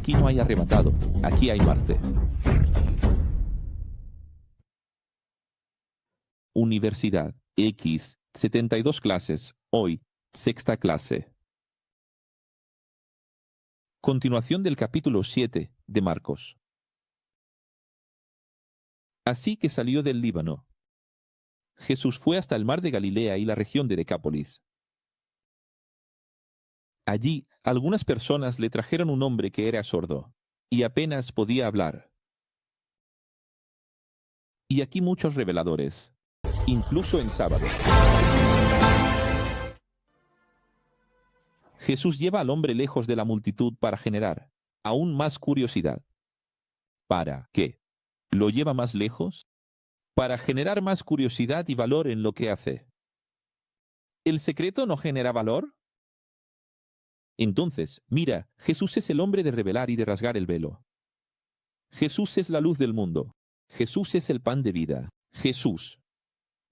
Aquí no hay arrebatado, aquí hay Marte. Universidad X, 72 clases, hoy, sexta clase. Continuación del capítulo 7 de Marcos. Así que salió del Líbano. Jesús fue hasta el mar de Galilea y la región de Decápolis. Allí, algunas personas le trajeron un hombre que era sordo, y apenas podía hablar. Y aquí muchos reveladores, incluso en sábado. Jesús lleva al hombre lejos de la multitud para generar aún más curiosidad. ¿Para qué? ¿Lo lleva más lejos? Para generar más curiosidad y valor en lo que hace. ¿El secreto no genera valor? Entonces, mira, Jesús es el hombre de revelar y de rasgar el velo. Jesús es la luz del mundo. Jesús es el pan de vida. Jesús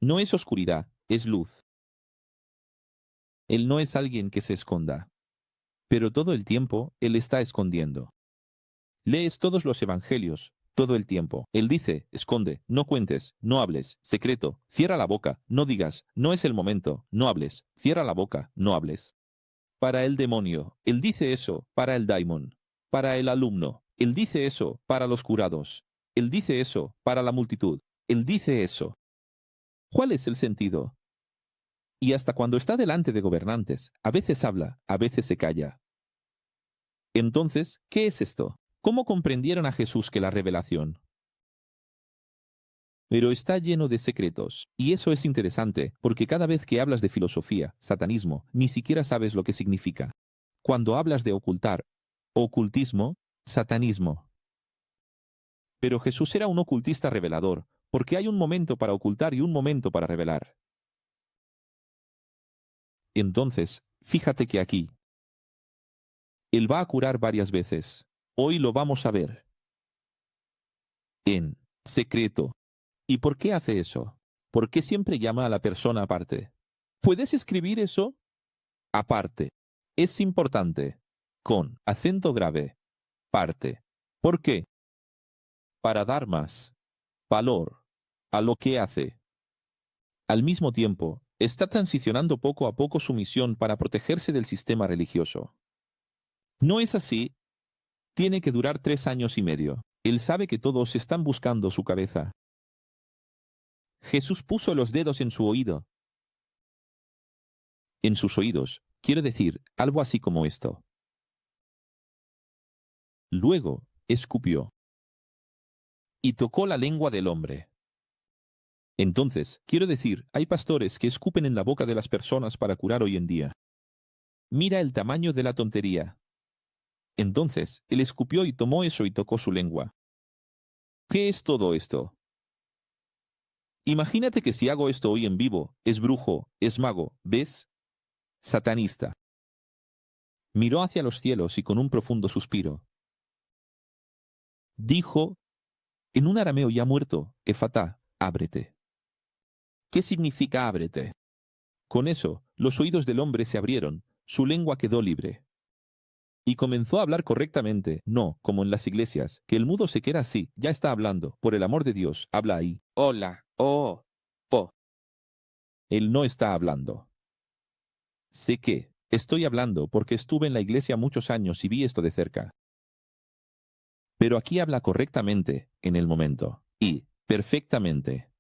no es oscuridad, es luz. Él no es alguien que se esconda. Pero todo el tiempo, Él está escondiendo. Lees todos los evangelios, todo el tiempo. Él dice, esconde, no cuentes, no hables, secreto, cierra la boca, no digas, no es el momento, no hables, cierra la boca, no hables. Para el demonio, Él dice eso, para el daimon. Para el alumno, Él dice eso, para los curados. Él dice eso, para la multitud. Él dice eso. ¿Cuál es el sentido? Y hasta cuando está delante de gobernantes, a veces habla, a veces se calla. Entonces, ¿qué es esto? ¿Cómo comprendieron a Jesús que la revelación? Pero está lleno de secretos, y eso es interesante, porque cada vez que hablas de filosofía, satanismo, ni siquiera sabes lo que significa. Cuando hablas de ocultar, ocultismo, satanismo. Pero Jesús era un ocultista revelador, porque hay un momento para ocultar y un momento para revelar. Entonces, fíjate que aquí, Él va a curar varias veces. Hoy lo vamos a ver. En secreto. ¿Y por qué hace eso? ¿Por qué siempre llama a la persona aparte? ¿Puedes escribir eso? Aparte. Es importante. Con acento grave. Parte. ¿Por qué? Para dar más valor a lo que hace. Al mismo tiempo, está transicionando poco a poco su misión para protegerse del sistema religioso. ¿No es así? Tiene que durar 3 años y medio. Él sabe que todos están buscando su cabeza. Jesús puso los dedos en su oído. En sus oídos, quiero decir, algo así como esto. Luego, escupió. Y tocó la lengua del hombre. Entonces, quiero decir, hay pastores que escupen en la boca de las personas para curar hoy en día. Mira el tamaño de la tontería. Entonces, él escupió y tomó eso y tocó su lengua. ¿Qué es todo esto? Imagínate que si hago esto hoy en vivo, es brujo, es mago, ¿ves? Satanista. Miró hacia los cielos y con un profundo suspiro dijo, en un arameo ya muerto, Efatá, ábrete. ¿Qué significa ábrete? Con eso, los oídos del hombre se abrieron, su lengua quedó libre. Y comenzó a hablar correctamente, no, como en las iglesias, que el mudo se queda así, ya está hablando, por el amor de Dios, habla ahí. Hola, oh, po. Él no está hablando. Sé que, estoy hablando porque estuve en la iglesia muchos años y vi esto de cerca. Pero aquí habla correctamente, en el momento, y, perfectamente.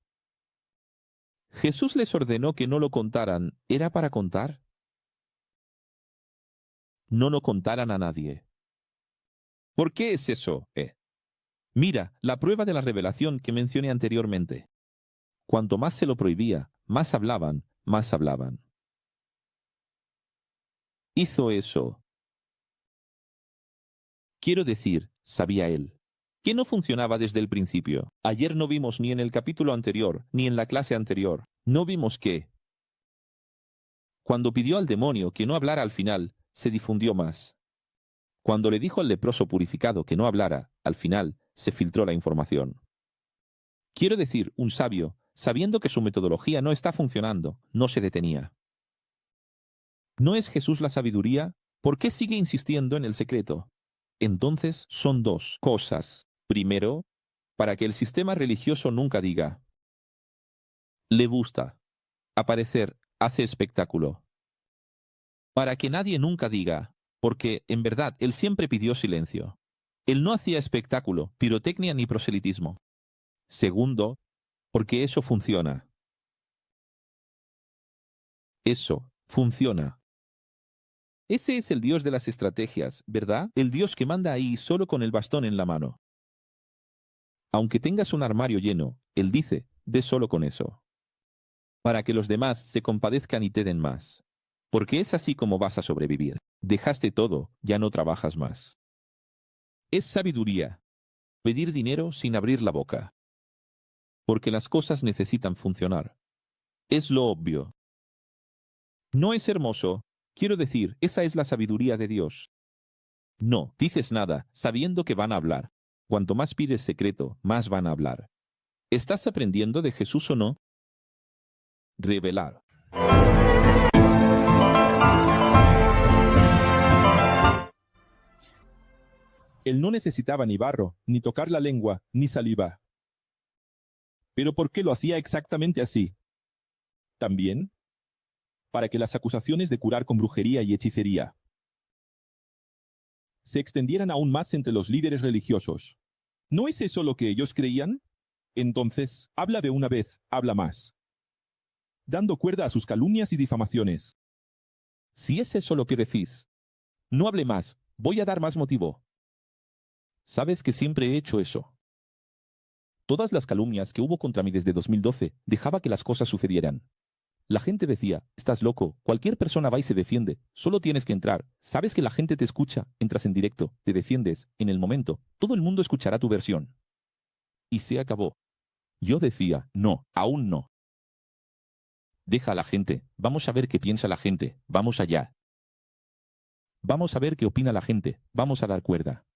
Jesús les ordenó que no lo contaran, ¿era para contar? No lo contaran a nadie. ¿Por qué es eso? Mira, la prueba de la revelación que mencioné anteriormente. Cuanto más se lo prohibía, más hablaban, más hablaban. Hizo eso. Quiero decir, sabía él, que no funcionaba desde el principio. Ayer no vimos ni en el capítulo anterior, ni en la clase anterior. No vimos que, cuando pidió al demonio que no hablara al final, se difundió más. Cuando le dijo al leproso purificado que no hablara, al final, se filtró la información. Quiero decir, un sabio, sabiendo que su metodología no está funcionando, no se detenía. ¿No es Jesús la sabiduría? ¿Por qué sigue insistiendo en el secreto? Entonces son dos cosas. Primero, para que el sistema religioso nunca diga, le gusta aparecer, hace espectáculo. Para que nadie nunca diga, porque en verdad él siempre pidió silencio. Él no hacía espectáculo, pirotecnia ni proselitismo. Segundo, porque eso funciona. Eso funciona. Ese es el Dios de las estrategias, ¿verdad? El Dios que manda ahí solo con el bastón en la mano. Aunque tengas un armario lleno, Él dice, ve solo con eso. Para que los demás se compadezcan y te den más. Porque es así como vas a sobrevivir. Dejaste todo, ya no trabajas más. Es sabiduría. Pedir dinero sin abrir la boca. Porque las cosas necesitan funcionar. Es lo obvio. No es hermoso. Quiero decir, esa es la sabiduría de Dios. No, dices nada, sabiendo que van a hablar. Cuanto más pides secreto, más van a hablar. ¿Estás aprendiendo de Jesús o no? Revelar. Él no necesitaba ni barro, ni tocar la lengua, ni saliva. ¿Pero por qué lo hacía exactamente así? También para que las acusaciones de curar con brujería y hechicería se extendieran aún más entre los líderes religiosos. ¿No es eso lo que ellos creían? Entonces, habla de una vez, habla más, dando cuerda a sus calumnias y difamaciones. Si es eso lo que decís, no hable más, voy a dar más motivo. Sabes que siempre he hecho eso. Todas las calumnias que hubo contra mí desde 2012 dejaba que las cosas sucedieran. La gente decía, estás loco, cualquier persona va y se defiende, solo tienes que entrar, sabes que la gente te escucha, entras en directo, te defiendes, en el momento, todo el mundo escuchará tu versión. Y se acabó. Yo decía, no, aún no. Deja a la gente, vamos a ver qué piensa la gente, vamos allá. Vamos a ver qué opina la gente, vamos a dar cuerda.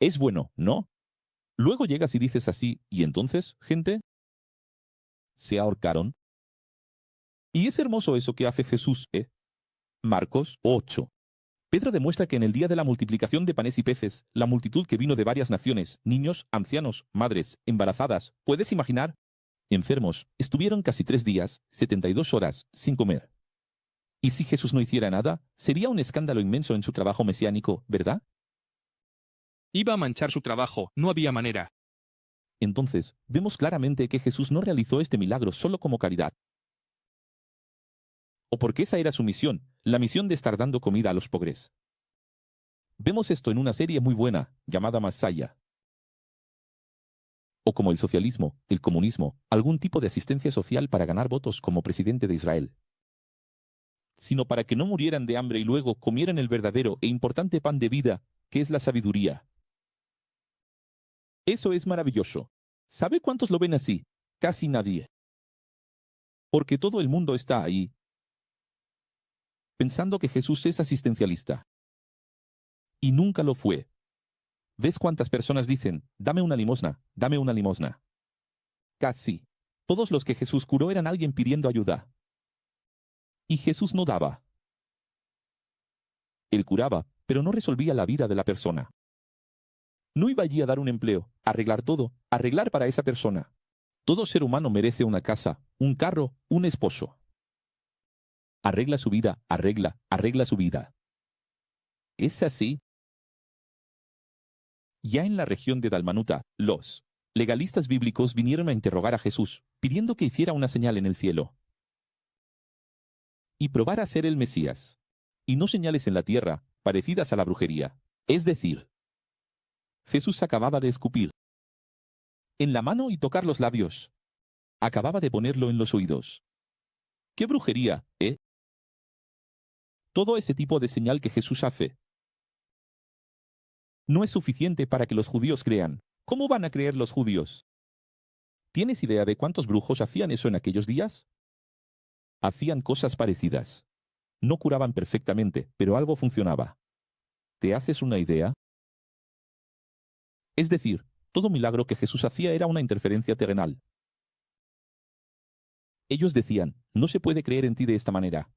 Es bueno, ¿no? Luego llegas y dices así, ¿y entonces, gente? Se ahorcaron. Y es hermoso eso que hace Jesús, ¿eh? Marcos 8. Pedro demuestra que en el día de la multiplicación de panes y peces, la multitud que vino de varias naciones, niños, ancianos, madres, embarazadas, ¿puedes imaginar? Enfermos, estuvieron casi 3 días, 72 horas, sin comer. Y si Jesús no hiciera nada, sería un escándalo inmenso en su trabajo mesiánico, ¿verdad? Iba a manchar su trabajo, no había manera. Entonces, vemos claramente que Jesús no realizó este milagro solo como caridad. O porque esa era su misión, la misión de estar dando comida a los pobres. Vemos esto en una serie muy buena, llamada Masaya. O como el socialismo, el comunismo, algún tipo de asistencia social para ganar votos como presidente de Israel. Sino para que no murieran de hambre y luego comieran el verdadero e importante pan de vida, que es la sabiduría. Eso es maravilloso. ¿Sabe cuántos lo ven así? Casi nadie. Porque todo el mundo está ahí, pensando que Jesús es asistencialista. Y nunca lo fue. ¿Ves cuántas personas dicen, dame una limosna, dame una limosna? Casi. Todos los que Jesús curó eran alguien pidiendo ayuda. Y Jesús no daba. Él curaba, pero no resolvía la vida de la persona. No iba allí a dar un empleo, arreglar todo, arreglar para esa persona. Todo ser humano merece una casa, un carro, un esposo. Arregla su vida, arregla su vida. ¿Es así? Ya en la región de Dalmanuta, los legalistas bíblicos vinieron a interrogar a Jesús, pidiendo que hiciera una señal en el cielo. Y probara ser el Mesías. Y no señales en la tierra, parecidas a la brujería. Es decir, Jesús acababa de escupir en la mano y tocar los labios. Acababa de ponerlo en los oídos. ¿Qué brujería, eh? Todo ese tipo de señal que Jesús hace no es suficiente para que los judíos crean. ¿Cómo van a creer los judíos? ¿Tienes idea de cuántos brujos hacían eso en aquellos días? Hacían cosas parecidas. No curaban perfectamente, pero algo funcionaba. ¿Te haces una idea? Es decir, todo milagro que Jesús hacía era una interferencia terrenal. Ellos decían, no se puede creer en ti de esta manera.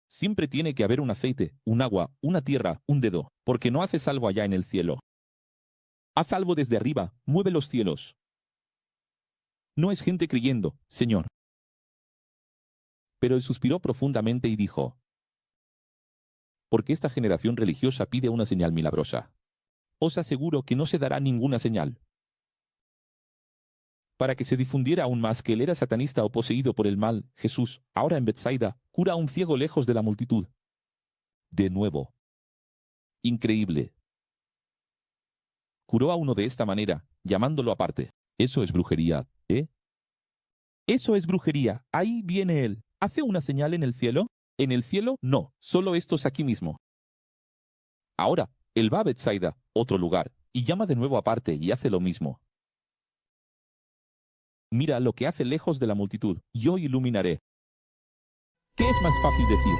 Siempre tiene que haber un aceite, un agua, una tierra, un dedo, porque no haces algo allá en el cielo. Haz algo desde arriba, mueve los cielos. No es gente creyendo, Señor. Pero él suspiró profundamente y dijo, porque esta generación religiosa pide una señal milagrosa. Os aseguro que no se dará ninguna señal. Para que se difundiera aún más que él era satanista o poseído por el mal, Jesús, ahora en Betsaida, cura a un ciego lejos de la multitud. De nuevo. Increíble. Curó a uno de esta manera, llamándolo aparte. Eso es brujería, ¿eh? Eso es brujería. Ahí viene él. ¿Hace una señal en el cielo? En el cielo, no. Solo estos aquí mismo. Ahora, él va a Betsaida, otro lugar, y llama de nuevo aparte y hace lo mismo. Mira lo que hace lejos de la multitud. Yo iluminaré. ¿Qué es más fácil decir?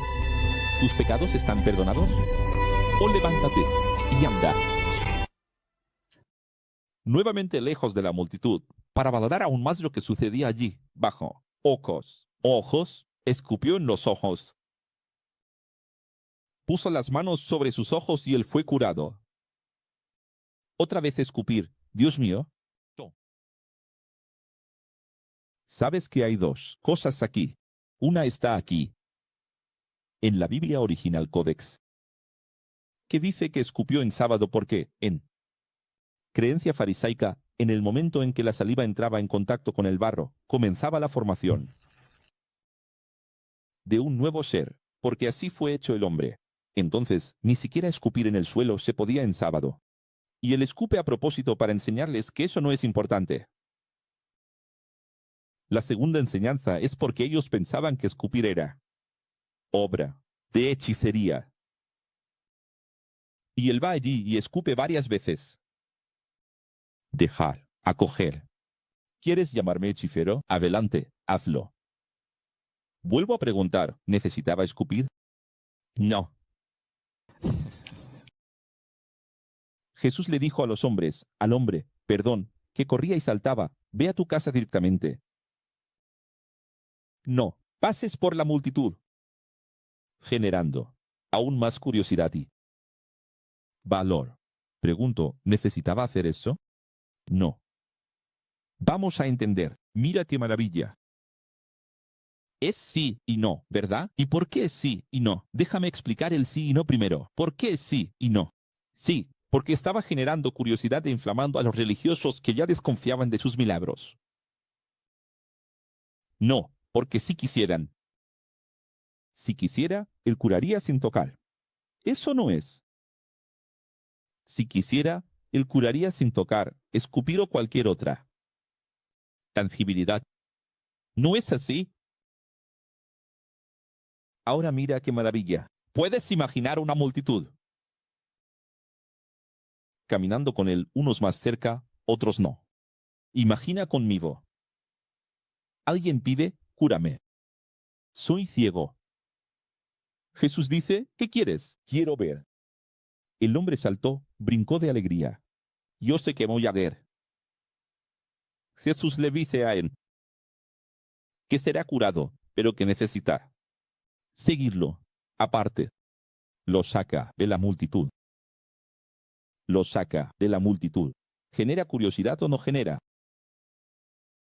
¿Tus pecados están perdonados? O levántate y anda. Nuevamente lejos de la multitud, para valorar aún más lo que sucedía allí, bajo ojos, escupió en los ojos. Puso las manos sobre sus ojos y él fue curado. Otra vez escupir. Dios mío. Sabes que hay dos cosas aquí. Una está aquí, en la Biblia original Codex, que dice que escupió en sábado porque, en creencia farisaica, en el momento en que la saliva entraba en contacto con el barro, comenzaba la formación de un nuevo ser, porque así fue hecho el hombre. Entonces, ni siquiera escupir en el suelo se podía en sábado. Y él escupe a propósito para enseñarles que eso no es importante. La segunda enseñanza es porque ellos pensaban que escupir era obra de hechicería. Y él va allí y escupe varias veces. Dejar, acoger. ¿Quieres llamarme hechicero? Adelante, hazlo. Vuelvo a preguntar, ¿necesitaba escupir? No. Jesús le dijo a los hombres, al hombre, perdón, que corría y saltaba, ve a tu casa directamente. No, pases por la multitud. Generando aún más curiosidad y valor. Pregunto, ¿necesitaba hacer eso? No. Vamos a entender. Mira qué maravilla. Es sí y no, ¿verdad? ¿Y por qué es sí y no? Déjame explicar el sí y no primero. ¿Por qué es sí y no? Sí, porque estaba generando curiosidad e inflamando a los religiosos que ya desconfiaban de sus milagros. No, porque si quisieran. Si quisiera, él curaría sin tocar. Eso no es. Si quisiera, él curaría sin tocar, escupir o cualquier otra tangibilidad. ¿No es así? Ahora mira qué maravilla. Puedes imaginar una multitud caminando con él, unos más cerca, otros no. Imagina conmigo. Alguien pide, cúrame. Soy ciego. Jesús dice, ¿qué quieres? Quiero ver. El hombre saltó, brincó de alegría. Yo sé que voy a ver. Jesús le dice a él que será curado, pero que necesita seguirlo. Aparte, lo saca de la multitud. Lo saca de la multitud. ¿Genera curiosidad o no genera?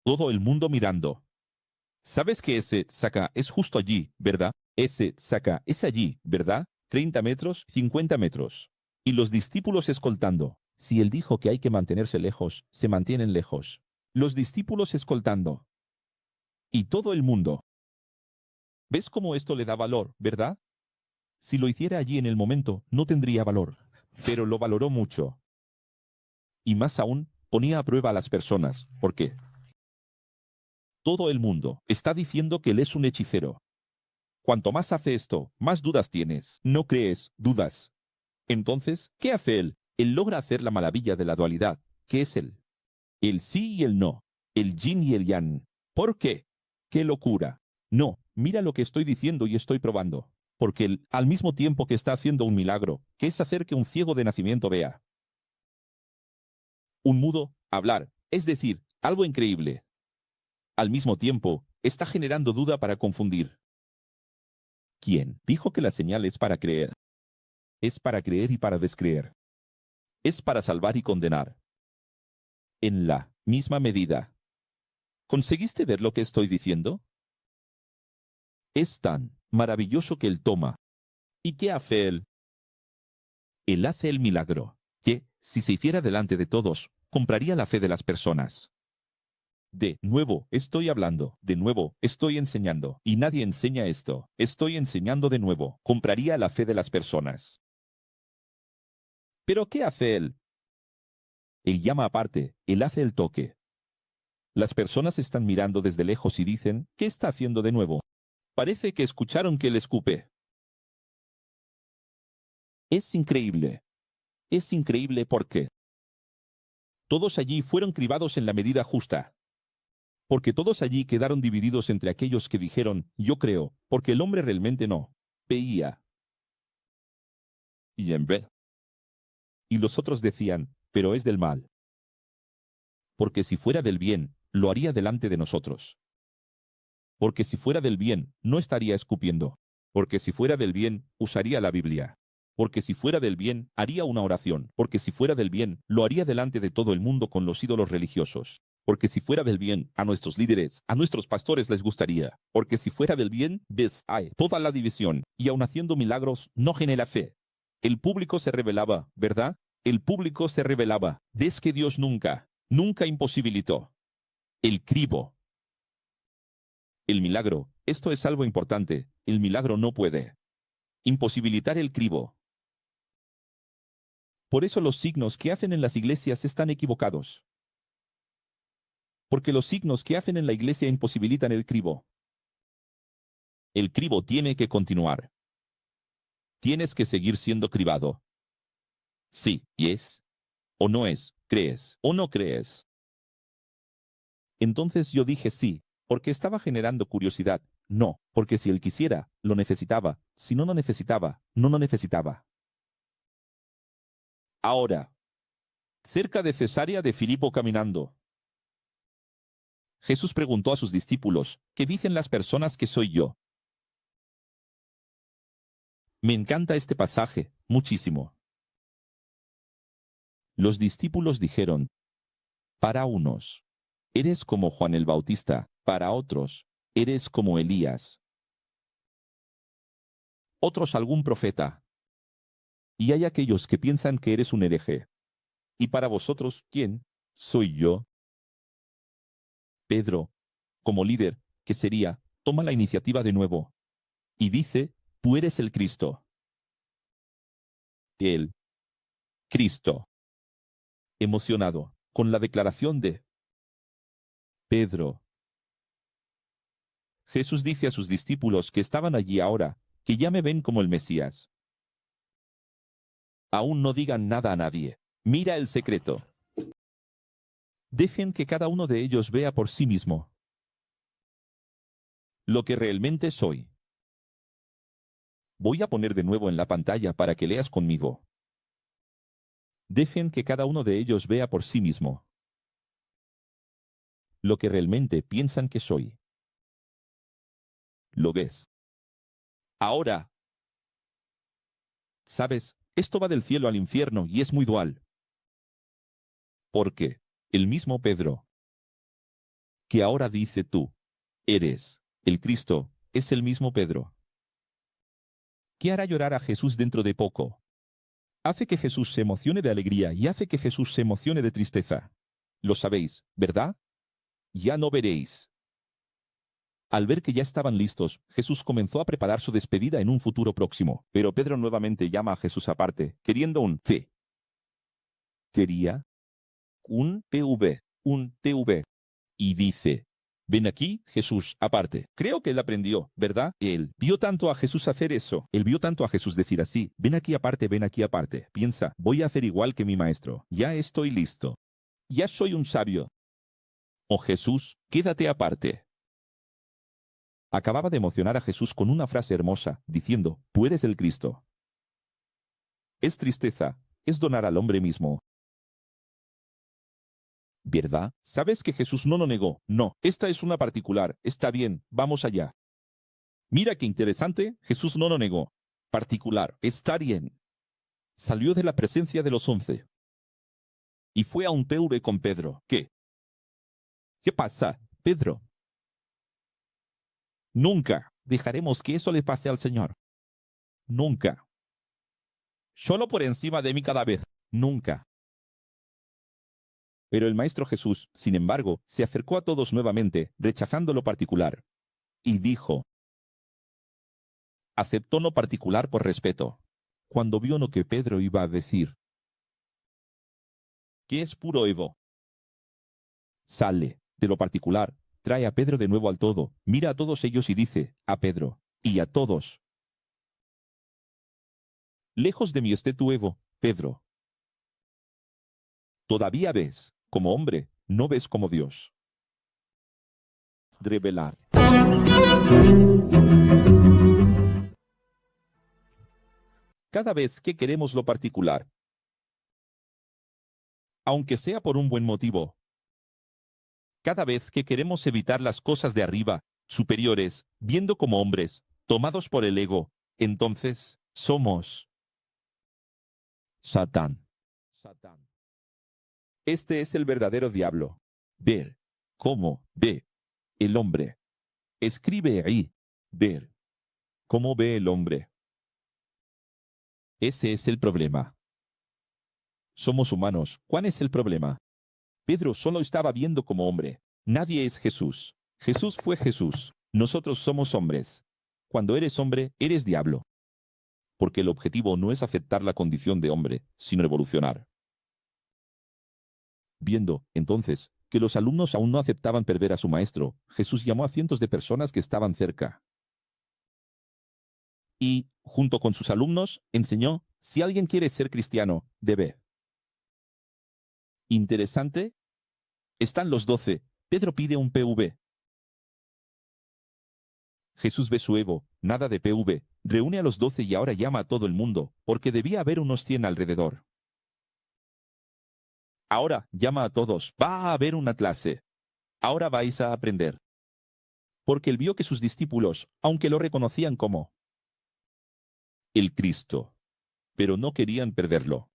Todo el mundo mirando. ¿Sabes que ese saca es justo allí, verdad? Ese saca es allí, ¿verdad? 30 metros, 50 metros. Y los discípulos escoltando. Si él dijo que hay que mantenerse lejos, se mantienen lejos. Los discípulos escoltando. Y todo el mundo. ¿Ves cómo esto le da valor, verdad? Si lo hiciera allí en el momento, no tendría valor. Pero lo valoró mucho. Y más aún, ponía a prueba a las personas. ¿Por qué? Todo el mundo está diciendo que él es un hechicero. Cuanto más hace esto, más dudas tienes. No crees, dudas. Entonces, ¿qué hace él? Él logra hacer la maravilla de la dualidad. ¿Qué es él? El sí y el no. El yin y el yang. ¿Por qué? ¡Qué locura! No, mira lo que estoy diciendo y estoy probando. Porque él, al mismo tiempo que está haciendo un milagro, que es hacer que un ciego de nacimiento vea. Un mudo, hablar. Es decir, algo increíble. Al mismo tiempo, está generando duda para confundir. ¿Quién dijo que la señal es para creer? Es para creer y para descreer. Es para salvar y condenar. En la misma medida. ¿Conseguiste ver lo que estoy diciendo? Es tan maravilloso que él toma. ¿Y qué hace él? Él hace el milagro, que, si se hiciera delante de todos, compraría la fe de las personas. De nuevo estoy hablando, de nuevo estoy enseñando, y nadie enseña esto. Estoy enseñando de nuevo, compraría la fe de las personas. ¿Pero qué hace él? Él llama aparte, él hace el toque. Las personas están mirando desde lejos y dicen, ¿qué está haciendo de nuevo? Parece que escucharon que él escupe. Es increíble. Es increíble porque todos allí fueron cribados en la medida justa. Porque todos allí quedaron divididos entre aquellos que dijeron, yo creo, porque el hombre realmente no veía. Y en vez. Y los otros decían, pero es del mal. Porque si fuera del bien, lo haría delante de nosotros. Porque si fuera del bien, no estaría escupiendo. Porque si fuera del bien, usaría la Biblia. Porque si fuera del bien, haría una oración. Porque si fuera del bien, lo haría delante de todo el mundo con los ídolos religiosos. Porque si fuera del bien, a nuestros líderes, a nuestros pastores les gustaría. Porque si fuera del bien, ves, hay toda la división, y aun haciendo milagros, no genera fe. El público se rebelaba, ¿verdad? El público se rebelaba. Ves que Dios nunca imposibilitó. El cribo. El milagro, esto es algo importante, el milagro no puede imposibilitar el cribo. Por eso los signos que hacen en las iglesias están equivocados. Porque los signos que hacen en la iglesia imposibilitan el cribo. El cribo tiene que continuar. Tienes que seguir siendo cribado. Sí, y es. O no es, crees, o no crees. Entonces yo dije sí, porque estaba generando curiosidad. No, porque si él quisiera, lo necesitaba. Si no lo necesitaba, no lo necesitaba. Ahora, cerca de Cesarea de Filipo caminando, Jesús preguntó a sus discípulos, ¿qué dicen las personas que soy yo? Me encanta este pasaje, muchísimo. Los discípulos dijeron, para unos, eres como Juan el Bautista, para otros, eres como Elías. Otros algún profeta. Y hay aquellos que piensan que eres un hereje. ¿Y para vosotros quién? ¿Soy yo? Pedro, como líder, que sería, toma la iniciativa de nuevo. Y dice, tú eres el Cristo. El Cristo. Emocionado, con la declaración de Pedro. Jesús dice a sus discípulos que estaban allí ahora, que ya me ven como el Mesías. Aún no digan nada a nadie. Mira el secreto. Dejen que cada uno de ellos vea por sí mismo lo que realmente soy. Voy a poner de nuevo en la pantalla para que leas conmigo. Dejen que cada uno de ellos vea por sí mismo lo que realmente piensan que soy. ¿Lo ves? Ahora, ¿sabes? Esto va del cielo al infierno y es muy dual. Porque el mismo Pedro, que ahora dice tú, eres el Cristo, es el mismo Pedro. ¿Qué hará llorar a Jesús dentro de poco? Hace que Jesús se emocione de alegría y hace que Jesús se emocione de tristeza. Lo sabéis, ¿verdad? Ya no veréis. Al ver que ya estaban listos, Jesús comenzó a preparar su despedida en un futuro próximo. Pero Pedro nuevamente llama a Jesús aparte, queriendo un C. Quería un TV. Y dice, ven aquí, Jesús, aparte. Creo que él aprendió, ¿verdad? Él vio tanto a Jesús hacer eso. Él vio tanto a Jesús decir así, ven aquí aparte, ven aquí aparte. Piensa, voy a hacer igual que mi maestro. Ya estoy listo. Ya soy un sabio. Oh Jesús, quédate aparte. Acababa de emocionar a Jesús con una frase hermosa, diciendo, tú eres el Cristo. Es tristeza, es donar al hombre mismo. ¿Verdad? ¿Sabes que Jesús no lo negó? No, esta es una particular, está bien, vamos allá. Mira qué interesante, Jesús no lo negó. Particular, está bien. Salió de la presencia de los 11 y fue a un PV con Pedro. ¿Qué? ¿Qué pasa, Pedro? Nunca dejaremos que eso le pase al Señor. Nunca. Solo por encima de mí cada vez. Nunca. Pero el Maestro Jesús, sin embargo, se acercó a todos nuevamente, rechazando lo particular, y dijo, aceptó lo particular por respeto, cuando vio lo que Pedro iba a decir. ¿Qué es puro ego? Sale de lo particular, trae a Pedro de nuevo al todo, mira a todos ellos y dice, a Pedro, y a todos. Lejos de mí esté tu ego, Pedro. Todavía ves, como hombre, no ves como Dios. Revelar. Cada vez que queremos lo particular, aunque sea por un buen motivo, cada vez que queremos evitar las cosas de arriba, superiores, viendo como hombres, tomados por el ego, entonces somos Satán. Satán. Este es el verdadero diablo. Ver cómo ve el hombre. Escribe ahí, ver cómo ve el hombre. Ese es el problema. Somos humanos. ¿Cuál es el problema? Pedro solo estaba viendo como hombre. Nadie es Jesús. Jesús fue Jesús. Nosotros somos hombres. Cuando eres hombre, eres diablo. Porque el objetivo no es aceptar la condición de hombre, sino evolucionar. Viendo, entonces, que los alumnos aún no aceptaban perder a su maestro, Jesús llamó a cientos de personas que estaban cerca. Y, junto con sus alumnos, enseñó, si alguien quiere ser cristiano, debe. Interesante. Están los 12. Pedro pide un PV. Jesús ve su ego, nada de PV. Reúne a los 12 y ahora llama a todo el mundo, porque debía haber unos 100 alrededor. Ahora llama a todos. Va a haber una clase. Ahora vais a aprender. Porque él vio que sus discípulos, aunque lo reconocían como el Cristo, pero no querían perderlo.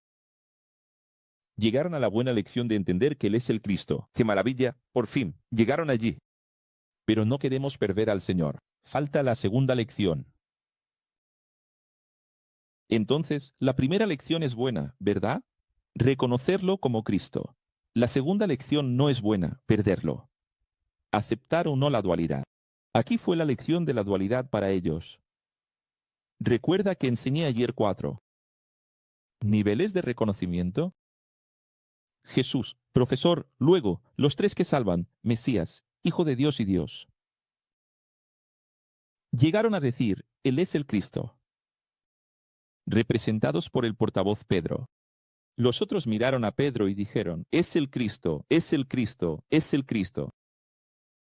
Llegaron a la buena lección de entender que Él es el Cristo. ¡Qué maravilla! Por fin, llegaron allí. Pero no queremos perder al Señor. Falta la segunda lección. Entonces, la primera lección es buena, ¿verdad? Reconocerlo como Cristo. La segunda lección no es buena, perderlo. Aceptar o no la dualidad. Aquí fue la lección de la dualidad para ellos. Recuerda que enseñé ayer 4 niveles de reconocimiento. Jesús, profesor, luego, los 3 que salvan, Mesías, Hijo de Dios y Dios. Llegaron a decir, Él es el Cristo. Representados por el portavoz Pedro. Los otros miraron a Pedro y dijeron, es el Cristo, es el Cristo, es el Cristo.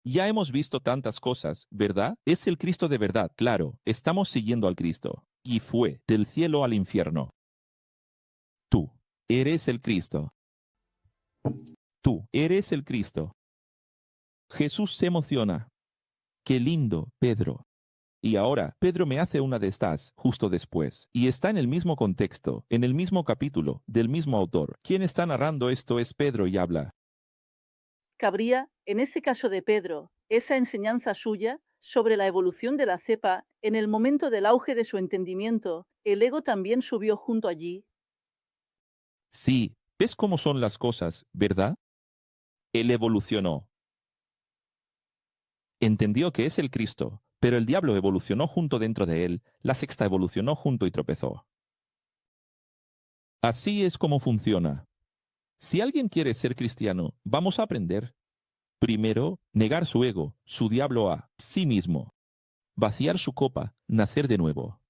Ya hemos visto tantas cosas, ¿verdad? Es el Cristo de verdad, claro, estamos siguiendo al Cristo. Y fue del cielo al infierno. Tú eres el Cristo. Tú eres el Cristo. Jesús se emociona. Qué lindo, Pedro. Y ahora, Pedro me hace una de estas, justo después. Y está en el mismo contexto, en el mismo capítulo, del mismo autor. Quien está narrando esto es Pedro y habla. Cabría, en ese caso de Pedro, esa enseñanza suya sobre la evolución de la cepa, en el momento del auge de su entendimiento, el ego también subió junto allí. Sí, ¿ves cómo son las cosas, verdad? Él evolucionó. Entendió que es el Cristo, pero el diablo evolucionó junto dentro de él, la sexta evolucionó junto y tropezó. Así es como funciona. Si alguien quiere ser cristiano, vamos a aprender. Primero, negar su ego, su diablo a sí mismo. Vaciar su copa, nacer de nuevo.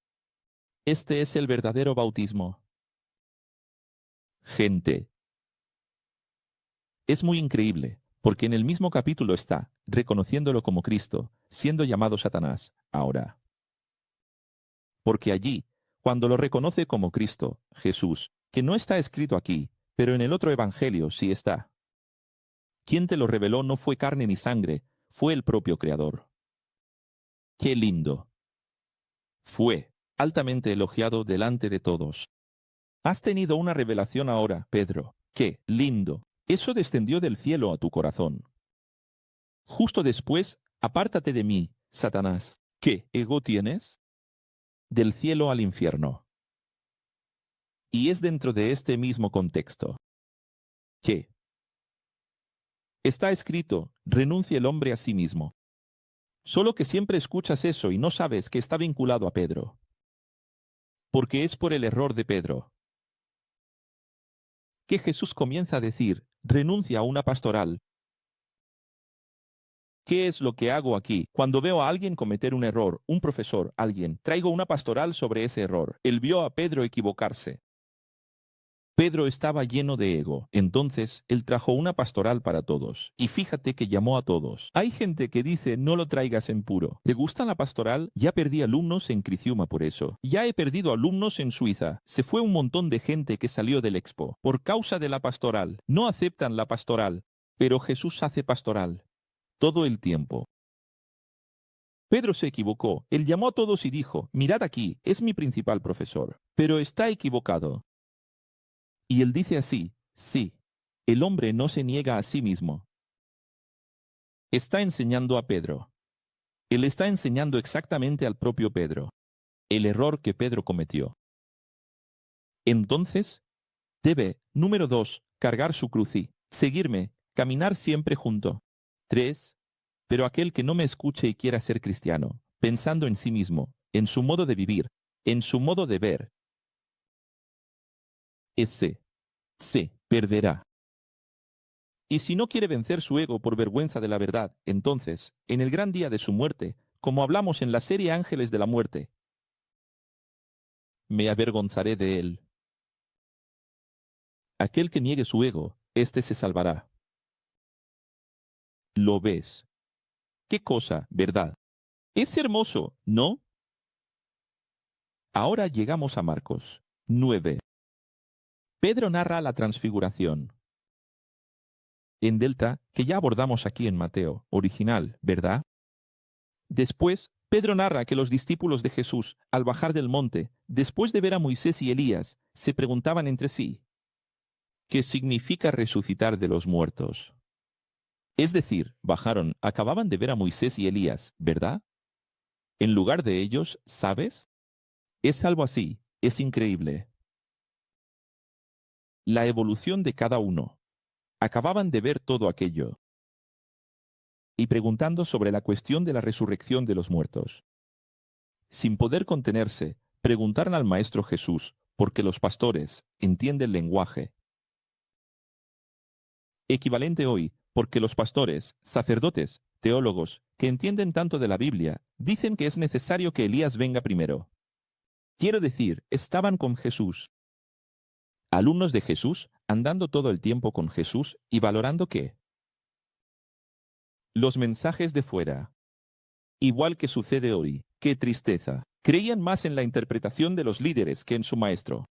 Este es el verdadero bautismo. Gente. Es muy increíble, porque en el mismo capítulo está, reconociéndolo como Cristo, siendo llamado Satanás, ahora. Porque allí, cuando lo reconoce como Cristo, Jesús, que no está escrito aquí, pero en el otro evangelio sí está. Quien te lo reveló no fue carne ni sangre, fue el propio Creador. ¡Qué lindo! Fue altamente elogiado delante de todos. Has tenido una revelación ahora, Pedro. ¡Qué lindo! Eso descendió del cielo a tu corazón. Justo después, apártate de mí, Satanás. ¿Qué ego tienes? Del cielo al infierno. Y es dentro de este mismo contexto. ¿Qué? Está escrito, renuncia el hombre a sí mismo. Solo que siempre escuchas eso y no sabes que está vinculado a Pedro. Porque es por el error de Pedro que Jesús comienza a decir, renuncia a una pastoral. ¿Qué es lo que hago aquí? Cuando veo a alguien cometer un error, un profesor, alguien, traigo una pastoral sobre ese error. Él vio a Pedro equivocarse. Pedro estaba lleno de ego, entonces él trajo una pastoral para todos. Y fíjate que llamó a todos. Hay gente que dice, no lo traigas en puro. ¿Te gusta la pastoral? Ya perdí alumnos en Criciúma por eso. Ya he perdido alumnos en Suiza. Se fue un montón de gente que salió del expo. Por causa de la pastoral. No aceptan la pastoral. Pero Jesús hace pastoral. Todo el tiempo. Pedro se equivocó. Él llamó a todos y dijo, mirad aquí, es mi principal profesor. Pero está equivocado. Y él dice así, sí, el hombre no se niega a sí mismo. Está enseñando a Pedro. Él está enseñando exactamente al propio Pedro, el error que Pedro cometió. Entonces, debe, número 2, cargar su cruz y seguirme, caminar siempre junto. 3, pero aquel que no me escuche y quiera ser cristiano, pensando en sí mismo, en su modo de vivir, en su modo de ver, ese se perderá. Y si no quiere vencer su ego por vergüenza de la verdad, entonces, en el gran día de su muerte, como hablamos en la serie Ángeles de la Muerte, me avergonzaré de él. Aquel que niegue su ego, éste se salvará. ¿Lo ves? ¿Qué cosa, verdad? Es hermoso, ¿no? Ahora llegamos a Marcos 9. Pedro narra la transfiguración. En Delta, que ya abordamos aquí en Mateo, original, ¿verdad? Después, Pedro narra que los discípulos de Jesús, al bajar del monte, después de ver a Moisés y Elías, se preguntaban entre sí, ¿qué significa resucitar de los muertos? Es decir, bajaron, acababan de ver a Moisés y Elías, ¿verdad? En lugar de ellos, ¿sabes? Es algo así, es increíble. La evolución de cada uno. Acababan de ver todo aquello. Y preguntando sobre la cuestión de la resurrección de los muertos. Sin poder contenerse, preguntaron al Maestro Jesús, porque los pastores entienden el lenguaje. Equivalente hoy, porque los pastores, sacerdotes, teólogos, que entienden tanto de la Biblia, dicen que es necesario que Elías venga primero. Quiero decir, estaban con Jesús. Alumnos de Jesús, andando todo el tiempo con Jesús y valorando qué. Los mensajes de fuera. Igual que sucede hoy, qué tristeza. Creían más en la interpretación de los líderes que en su maestro.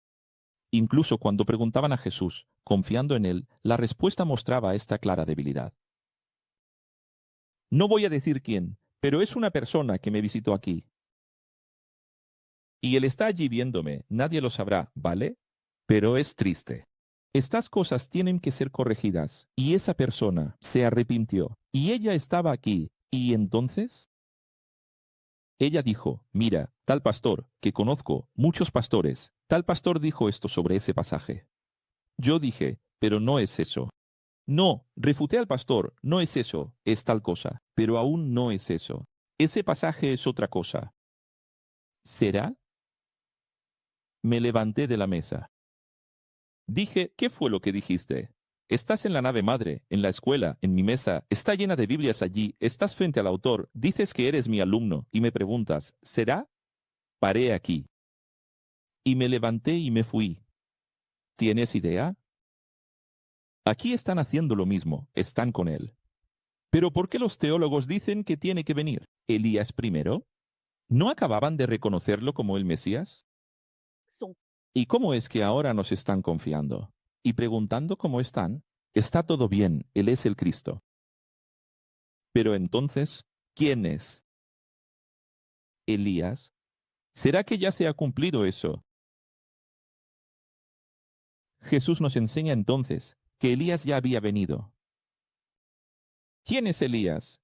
Incluso cuando preguntaban a Jesús, confiando en él, la respuesta mostraba esta clara debilidad. No voy a decir quién, pero es una persona que me visitó aquí. Y él está allí viéndome, nadie lo sabrá, ¿vale? Pero es triste. Estas cosas tienen que ser corregidas, y esa persona se arrepintió, y ella estaba aquí, ¿y entonces? Ella dijo, mira, tal pastor, que conozco, muchos pastores, tal pastor dijo esto sobre ese pasaje. Yo dije, pero no es eso. No, refuté al pastor, no es eso, es tal cosa, pero aún no es eso. Ese pasaje es otra cosa. ¿Será? Me levanté de la mesa. Dije, ¿qué fue lo que dijiste? Estás en la nave madre, en la escuela, en mi mesa, está llena de Biblias allí, estás frente al autor, dices que eres mi alumno, y me preguntas, ¿será? Paré aquí. Y me levanté y me fui. ¿Tienes idea? Aquí están haciendo lo mismo, están con él. Pero ¿por qué los teólogos dicen que tiene que venir Elías primero? ¿No acababan de reconocerlo como el Mesías? ¿Y cómo es que ahora nos están confiando? Y preguntando cómo están, está todo bien, Él es el Cristo. Pero entonces, ¿quién es? Elías. ¿Será que ya se ha cumplido eso? Jesús nos enseña entonces que Elías ya había venido. ¿Quién es Elías?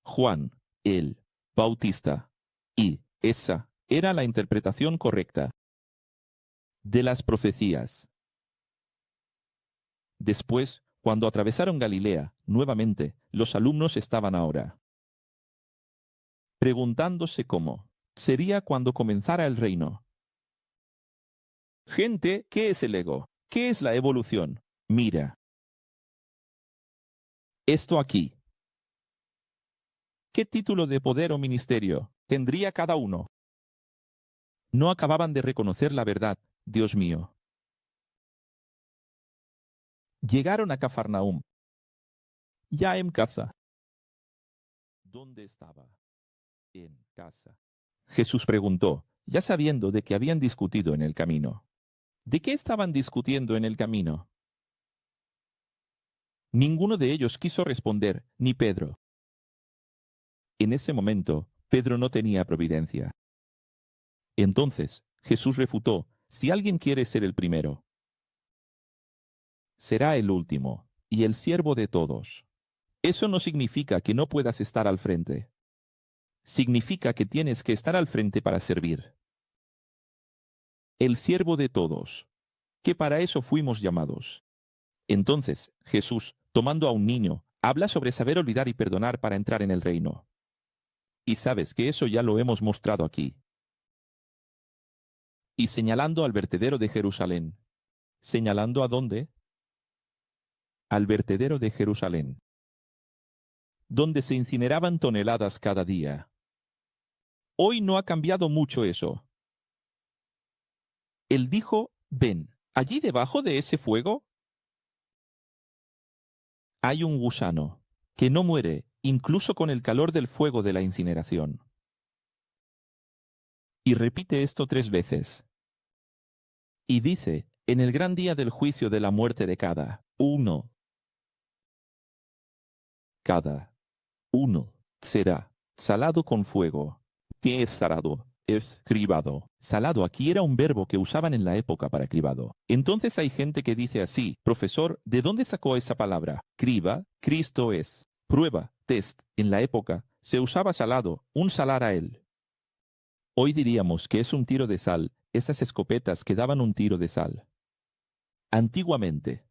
Juan, el Bautista. Y esa era la interpretación correcta de las profecías. Después, cuando atravesaron Galilea, nuevamente, los alumnos estaban ahora preguntándose cómo sería cuando comenzara el reino. Gente, ¿qué es el ego? ¿Qué es la evolución? Mira. Esto aquí. ¿Qué título de poder o ministerio tendría cada uno? No acababan de reconocer la verdad, Dios mío. Llegaron a Cafarnaúm. Ya en casa. ¿Dónde estaba? En casa. Jesús preguntó, ya sabiendo de que habían discutido en el camino. ¿De qué estaban discutiendo en el camino? Ninguno de ellos quiso responder, ni Pedro. En ese momento, Pedro no tenía providencia. Entonces, Jesús refutó, si alguien quiere ser el primero, será el último, y el siervo de todos. Eso no significa que no puedas estar al frente. Significa que tienes que estar al frente para servir. El siervo de todos, que para eso fuimos llamados. Entonces, Jesús, tomando a un niño, habla sobre saber olvidar y perdonar para entrar en el reino. Y sabes que eso ya lo hemos mostrado aquí. Y señalando al vertedero de Jerusalén. ¿Señalando a dónde? Al vertedero de Jerusalén, donde se incineraban toneladas cada día. Hoy no ha cambiado mucho eso. Él dijo, ven, allí debajo de ese fuego hay un gusano que no muere incluso con el calor del fuego de la incineración. Y repite esto 3 veces. Y dice, en el gran día del juicio de la muerte de cada uno será salado con fuego. ¿Qué es salado? Es cribado. Salado aquí era un verbo que usaban en la época para cribado. Entonces hay gente que dice así, profesor, ¿de dónde sacó esa palabra? Criba, Cristo es. Prueba, test. En la época se usaba salado, un salar a él. Hoy diríamos que es un tiro de sal, esas escopetas que daban un tiro de sal. Antiguamente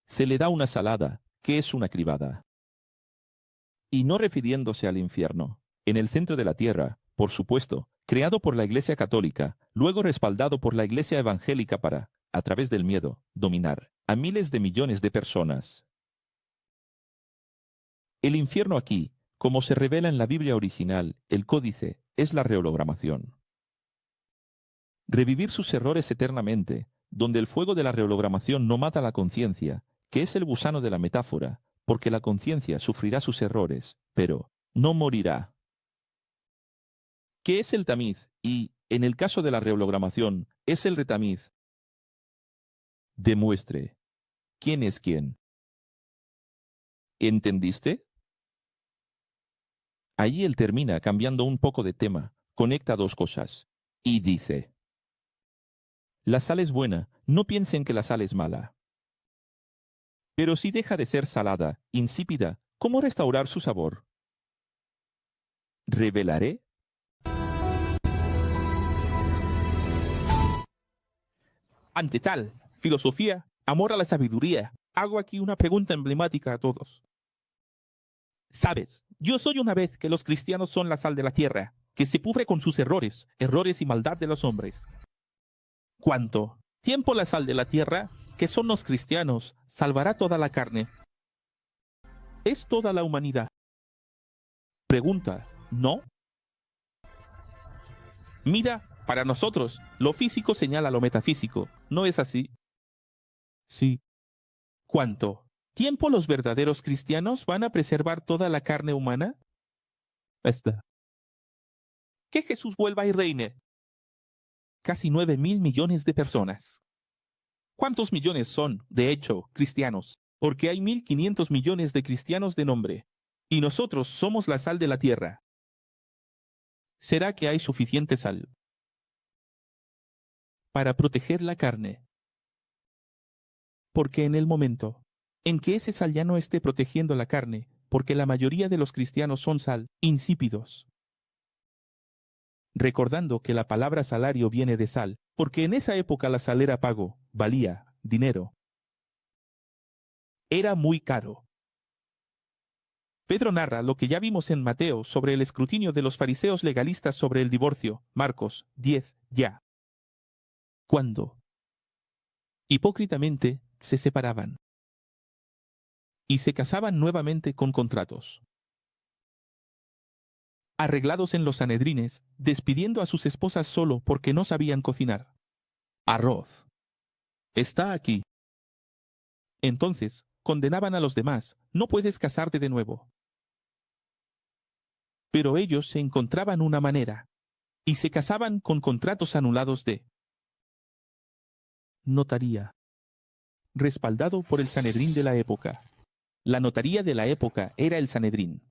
se le da una salada, que es una cribada. Y no refiriéndose al infierno. En el centro de la tierra, por supuesto, creado por la Iglesia Católica, luego respaldado por la Iglesia Evangélica para, a través del miedo, dominar a miles de millones de personas. El infierno aquí, como se revela en la Biblia original, el códice, es la rehologramación. Revivir sus errores eternamente, donde el fuego de la rehologramación no mata la conciencia, que es el gusano de la metáfora, porque la conciencia sufrirá sus errores, pero no morirá. ¿Qué es el tamiz? Y, en el caso de la rehologramación, es el retamiz. Demuestre. ¿Quién es quién? ¿Entendiste? Allí él termina cambiando un poco de tema, conecta 2 cosas, y dice, la sal es buena, no piensen que la sal es mala. Pero si deja de ser salada, insípida, ¿cómo restaurar su sabor? ¿Revelaré? Ante tal filosofía, amor a la sabiduría, hago aquí una pregunta emblemática a todos. Sabes, yo soy una vez que los cristianos son la sal de la tierra, que se pudre con sus errores y maldad de los hombres. ¿Cuánto tiempo la sal de la tierra, que son los cristianos, salvará toda la carne? ¿Es toda la humanidad? Pregunta, ¿no? Mira, para nosotros, lo físico señala lo metafísico, ¿no es así? Sí. ¿Cuánto tiempo los verdaderos cristianos van a preservar toda la carne humana? Que Jesús vuelva y reine. Casi 9.000 millones de personas. ¿Cuántos millones son, de hecho, cristianos? Porque hay 1.500 millones de cristianos de nombre. Y nosotros somos la sal de la tierra. será que hay suficiente sal para proteger la carne. Porque en el momento en que ese sal ya no esté protegiendo la carne, porque la mayoría de los cristianos son sal, insípidos. Recordando que la palabra salario viene de sal, porque en esa época la sal era pago, valía, dinero. Era muy caro. Pedro narra lo que ya vimos en Mateo sobre el escrutinio de los fariseos legalistas sobre el divorcio, Marcos 10, ya. Cuando hipócritamente se separaban y se casaban nuevamente con contratos arreglados en los Sanedrines, despidiendo a sus esposas solo porque no sabían cocinar. Arroz. Está aquí. Entonces, condenaban a los demás, no puedes casarte de nuevo. Pero ellos se encontraban una manera, y se casaban con contratos anulados de notaría, respaldado por el Sanedrín de la época. La notaría de la época era el Sanedrín.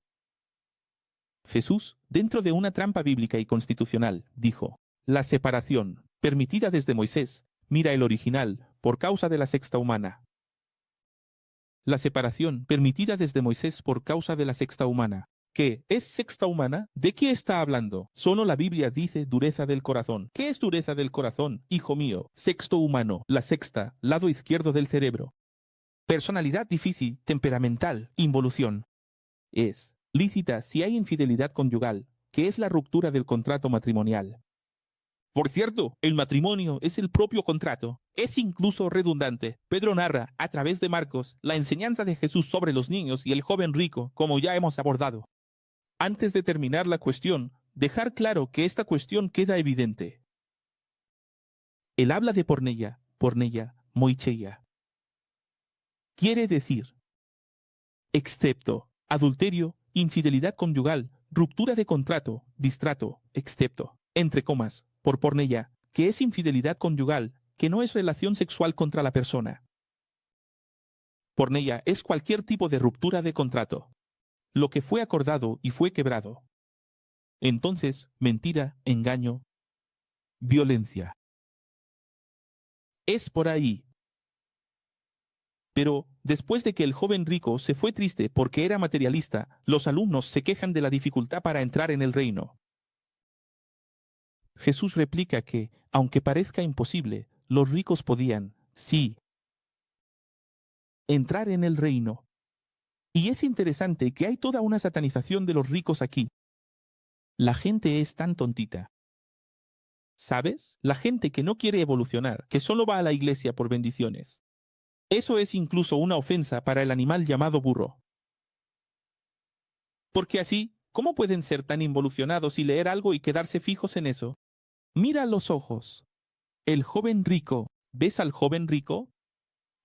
Jesús, dentro de una trampa bíblica y constitucional, dijo, la separación, permitida desde Moisés, mira el original, por causa de la sexta humana. La separación, permitida desde Moisés por causa de la sexta humana. ¿Qué es sexta humana? ¿De qué está hablando? Solo la Biblia dice dureza del corazón. ¿Qué es dureza del corazón, hijo mío? Sexto humano, la sexta, lado izquierdo del cerebro. Personalidad difícil, temperamental, involución. Es lícita si hay infidelidad conyugal, que es la ruptura del contrato matrimonial. Por cierto, el matrimonio es el propio contrato. Es incluso redundante. Pedro narra, a través de Marcos, la enseñanza de Jesús sobre los niños y el joven rico, como ya hemos abordado. Antes de terminar la cuestión, dejar claro que esta cuestión queda evidente. Él habla de porneia, moicheia. Quiere decir, excepto, adulterio, infidelidad conyugal, ruptura de contrato, distrato, excepto, entre comas, por porneia, que es infidelidad conyugal, que no es relación sexual contra la persona. Porneia es cualquier tipo de ruptura de contrato. Lo que fue acordado y fue quebrado. Entonces, mentira, engaño, violencia. Es por ahí. Pero, después de que el joven rico se fue triste porque era materialista, los alumnos se quejan de la dificultad para entrar en el reino. Jesús replica que, aunque parezca imposible, los ricos podían, sí, entrar en el reino. Y es interesante que hay toda una satanización de los ricos aquí. La gente es tan tontita. ¿Sabes? La gente que no quiere evolucionar, que solo va a la iglesia por bendiciones. Eso es incluso una ofensa para el animal llamado burro. Porque así, ¿cómo pueden ser tan involucionados y leer algo y quedarse fijos en eso? Mira los ojos. El joven rico, ¿ves al joven rico?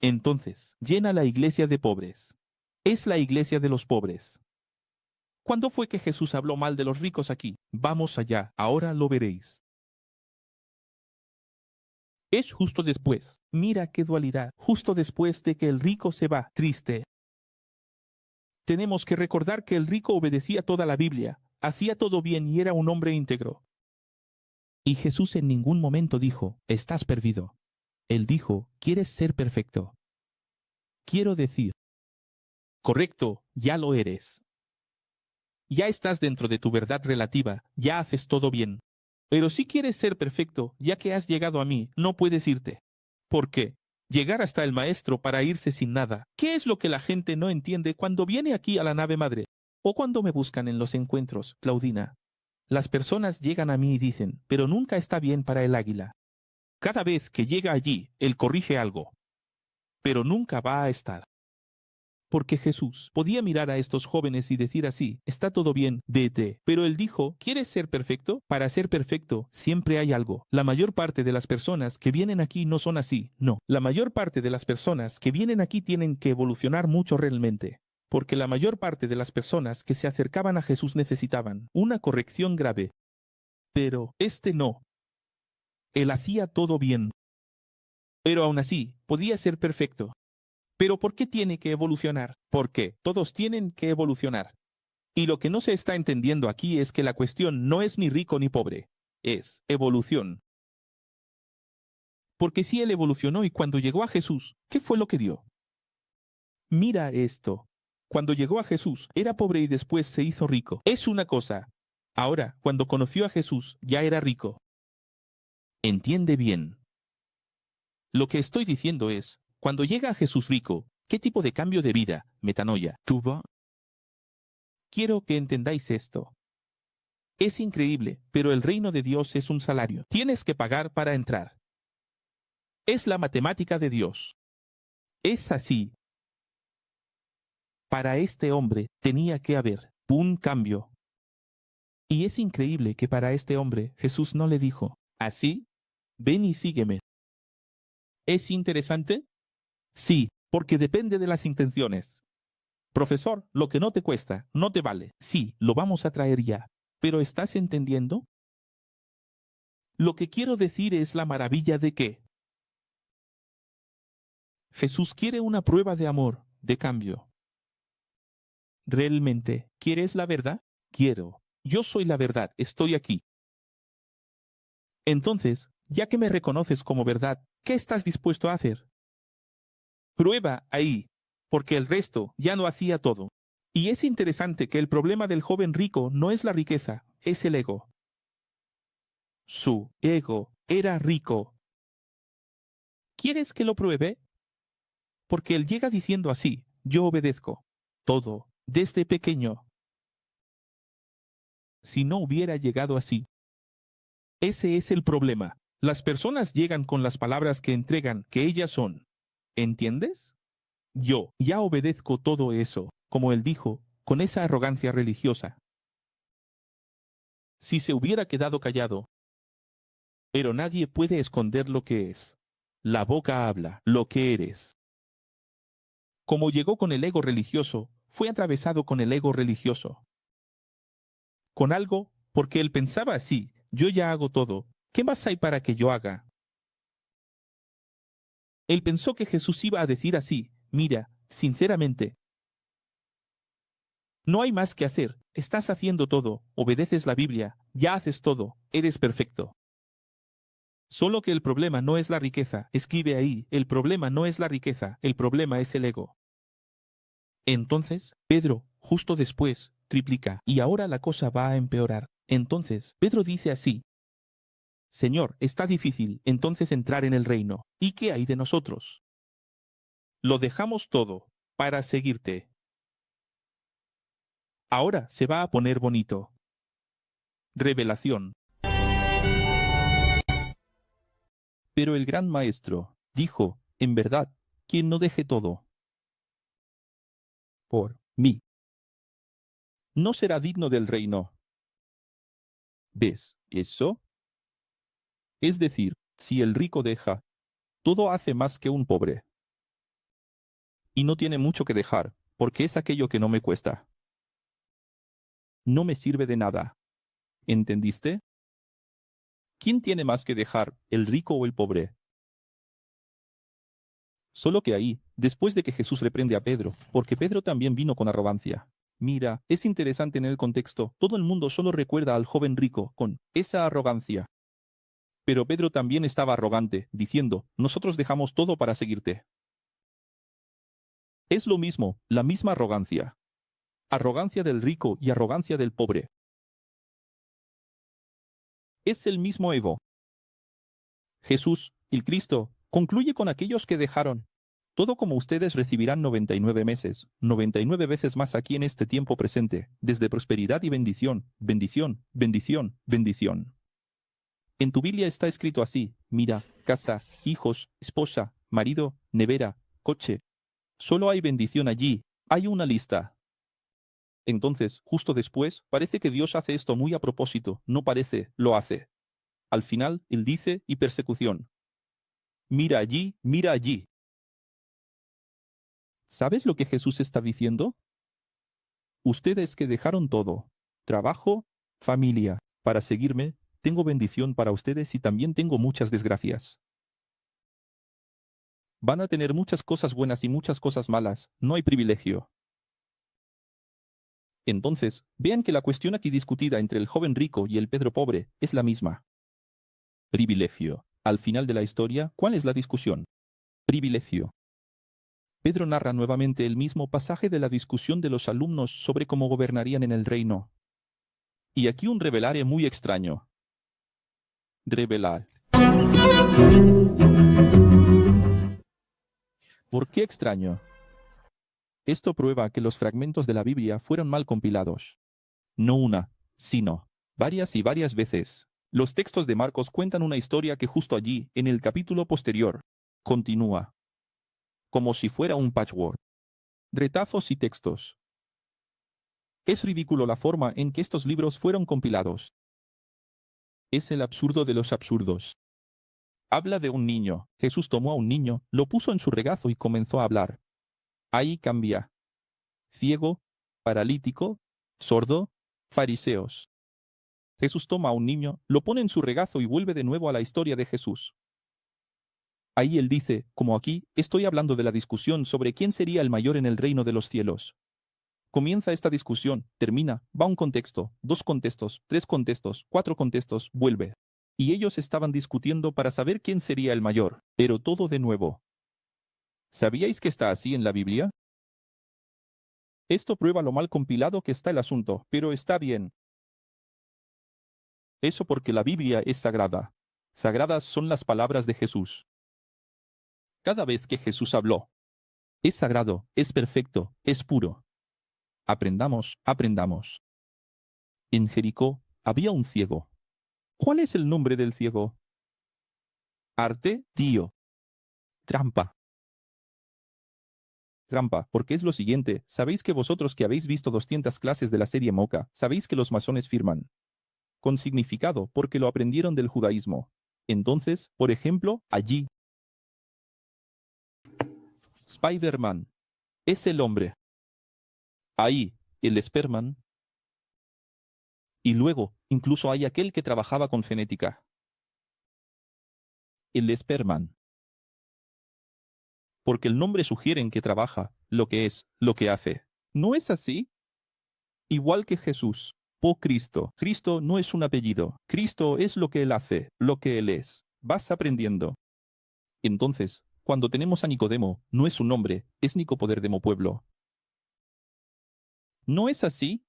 Entonces, llena la iglesia de pobres. Es la iglesia de los pobres. ¿Cuándo fue que Jesús habló mal de los ricos aquí? Vamos allá, ahora lo veréis. Es justo después. Mira qué dualidad. Justo después de que el rico se va, triste. Tenemos que recordar que el rico obedecía toda la Biblia, hacía todo bien y era un hombre íntegro. Y Jesús en ningún momento dijo, estás perdido. Él dijo, ¿quieres ser perfecto? Quiero decir, correcto, ya lo eres. Ya estás dentro de tu verdad relativa, ya haces todo bien. Pero si quieres ser perfecto, ya que has llegado a mí, no puedes irte. ¿Por qué? Llegar hasta el maestro para irse sin nada. ¿Qué es lo que la gente no entiende cuando viene aquí a la nave madre? O cuando me buscan en los encuentros, Claudina. Las personas llegan a mí y dicen, pero nunca está bien para el águila. Cada vez que llega allí, él corrige algo. Pero nunca va a estar. Porque Jesús podía mirar a estos jóvenes y decir así, está todo bien, vete. Pero él dijo, ¿quieres ser perfecto? Para ser perfecto siempre hay algo. La mayor parte de las personas que vienen aquí no son así, no. La mayor parte de las personas que vienen aquí tienen que evolucionar mucho realmente. Porque la mayor parte de las personas que se acercaban a Jesús necesitaban una corrección grave. Pero este no. Él hacía todo bien. Pero aún así, podía ser perfecto. ¿Pero por qué tiene que evolucionar? Porque todos tienen que evolucionar. Y lo que no se está entendiendo aquí es que la cuestión no es ni rico ni pobre, es evolución. Porque si él evolucionó y cuando llegó a Jesús, ¿qué fue lo que dio? Mira esto. Cuando llegó a Jesús, era pobre y después se hizo rico. Es una cosa. Ahora, cuando conoció a Jesús, ya era rico. Entiende bien. Lo que estoy diciendo es, cuando llega a Jesús rico, ¿qué tipo de cambio de vida, metanoia, tuvo? Quiero que entendáis esto. Es increíble, pero el reino de Dios es un salario. Tienes que pagar para entrar. Es la matemática de Dios. Es así. Para este hombre tenía que haber un cambio. Y es increíble que para este hombre Jesús no le dijo, así, ven y sígueme. ¿Es interesante? Sí, porque depende de las intenciones. Profesor, lo que no te cuesta, no te vale. Sí, lo vamos a traer ya. ¿Pero estás entendiendo? Lo que quiero decir es la maravilla de que Jesús quiere una prueba de amor, de cambio. ¿Realmente quieres la verdad? Quiero. Yo soy la verdad, estoy aquí. Entonces, ya que me reconoces como verdad, ¿qué estás dispuesto a hacer? Prueba ahí, porque el resto ya no hacía todo. Y es interesante que el problema del joven rico no es la riqueza, es el ego. Su ego era rico. ¿Quieres que lo pruebe? Porque él llega diciendo así, yo obedezco. Todo, desde pequeño. Si no hubiera llegado así. Ese es el problema. Las personas llegan con las palabras que entregan, que ellas son. ¿Entiendes? Yo ya obedezco todo eso, como él dijo, con esa arrogancia religiosa. Si se hubiera quedado callado. Pero nadie puede esconder lo que es. La boca habla, lo que eres. Como llegó con el ego religioso, fue atravesado con el ego religioso. Con algo, porque él pensaba así, yo ya hago todo, ¿qué más hay para que yo haga? Él pensó que Jesús iba a decir así, mira, sinceramente, no hay más que hacer, estás haciendo todo, obedeces la Biblia, ya haces todo, eres perfecto. Solo que el problema no es la riqueza, escribe ahí, el problema no es la riqueza, el problema es el ego. Entonces, Pedro, justo después, triplica, y ahora la cosa va a empeorar. Entonces, Pedro dice así, Señor, está difícil entonces entrar en el reino. ¿Y qué hay de nosotros? Lo dejamos todo para seguirte. Ahora se va a poner bonito. Revelación. Pero el gran maestro dijo, en verdad, quien no deje todo por mí, no será digno del reino. ¿Ves eso? Es decir, si el rico deja, todo hace más que un pobre. Y no tiene mucho que dejar, porque es aquello que no me cuesta. No me sirve de nada. ¿Entendiste? ¿Quién tiene más que dejar, el rico o el pobre? Solo que ahí, después de que Jesús reprende a Pedro, porque Pedro también vino con arrogancia. Mira, es interesante en el contexto, todo el mundo solo recuerda al joven rico con esa arrogancia. Pero Pedro también estaba arrogante, diciendo, nosotros dejamos todo para seguirte. Es lo mismo, la misma arrogancia. Arrogancia del rico y arrogancia del pobre. Es el mismo ego. Jesús, el Cristo, concluye con aquellos que dejaron. Todo como ustedes recibirán 99 meses, 99 veces más aquí en este tiempo presente, desde prosperidad y bendición, bendición, bendición, bendición. En tu Biblia está escrito así, mira, casa, hijos, esposa, marido, nevera, coche. Solo hay bendición allí, hay una lista. Entonces, justo después, parece que Dios hace esto muy a propósito, no parece, lo hace. Al final, Él dice, y persecución. Mira allí, mira allí. ¿Sabes lo que Jesús está diciendo? Ustedes que dejaron todo, trabajo, familia, para seguirme, tengo bendición para ustedes y también tengo muchas desgracias. Van a tener muchas cosas buenas y muchas cosas malas, no hay privilegio. Entonces, vean que la cuestión aquí discutida entre el joven rico y el Pedro pobre es la misma. Privilegio. Al final de la historia, ¿cuál es la discusión? Privilegio. Pedro narra nuevamente el mismo pasaje de la discusión de los alumnos sobre cómo gobernarían en el reino. Y aquí un revelare muy extraño. Revelar. ¿Por qué extraño? Esto prueba que los fragmentos de la Biblia fueron mal compilados. No una, sino varias y varias veces. Los textos de Marcos cuentan una historia que justo allí, en el capítulo posterior, continúa. Como si fuera un patchwork. Retazos y textos. Es ridículo la forma en que estos libros fueron compilados. Es el absurdo de los absurdos. Habla de un niño. Jesús tomó a un niño, lo puso en su regazo y comenzó a hablar. Ahí cambia. Ciego, paralítico, sordo, fariseos. Jesús toma a un niño, lo pone en su regazo y vuelve de nuevo a la historia de Jesús. Ahí él dice, como aquí, estoy hablando de la discusión sobre quién sería el mayor en el reino de los cielos. Comienza esta discusión, termina, va un contexto, 2 contextos, 3 contextos, 4 contextos, vuelve. Y ellos estaban discutiendo para saber quién sería el mayor, pero todo de nuevo. ¿Sabíais que está así en la Biblia? Esto prueba lo mal compilado que está el asunto, pero está bien. Eso porque la Biblia es sagrada. Sagradas son las palabras de Jesús. Cada vez que Jesús habló, es sagrado, es perfecto, es puro. Aprendamos, aprendamos. En Jericó había un ciego. ¿Cuál es el nombre del ciego? Arte, tío. Trampa. Trampa, porque es lo siguiente, sabéis que vosotros que habéis visto 200 clases de la serie Moca, sabéis que los masones firman. Con significado, porque lo aprendieron del judaísmo. Entonces, por ejemplo, allí. Spider-Man. Es el hombre. Ahí, el Esperman. Y luego, incluso hay aquel que trabajaba con genética. El Esperman. Porque el nombre sugiere en que trabaja, lo que es, lo que hace. ¿No es así? Igual que Jesús. Cristo. Cristo no es un apellido. Cristo es lo que Él hace, lo que Él es. Vas aprendiendo. Entonces, cuando tenemos a Nicodemo, no es un nombre, es Nicopoderdemo pueblo. ¿No es así?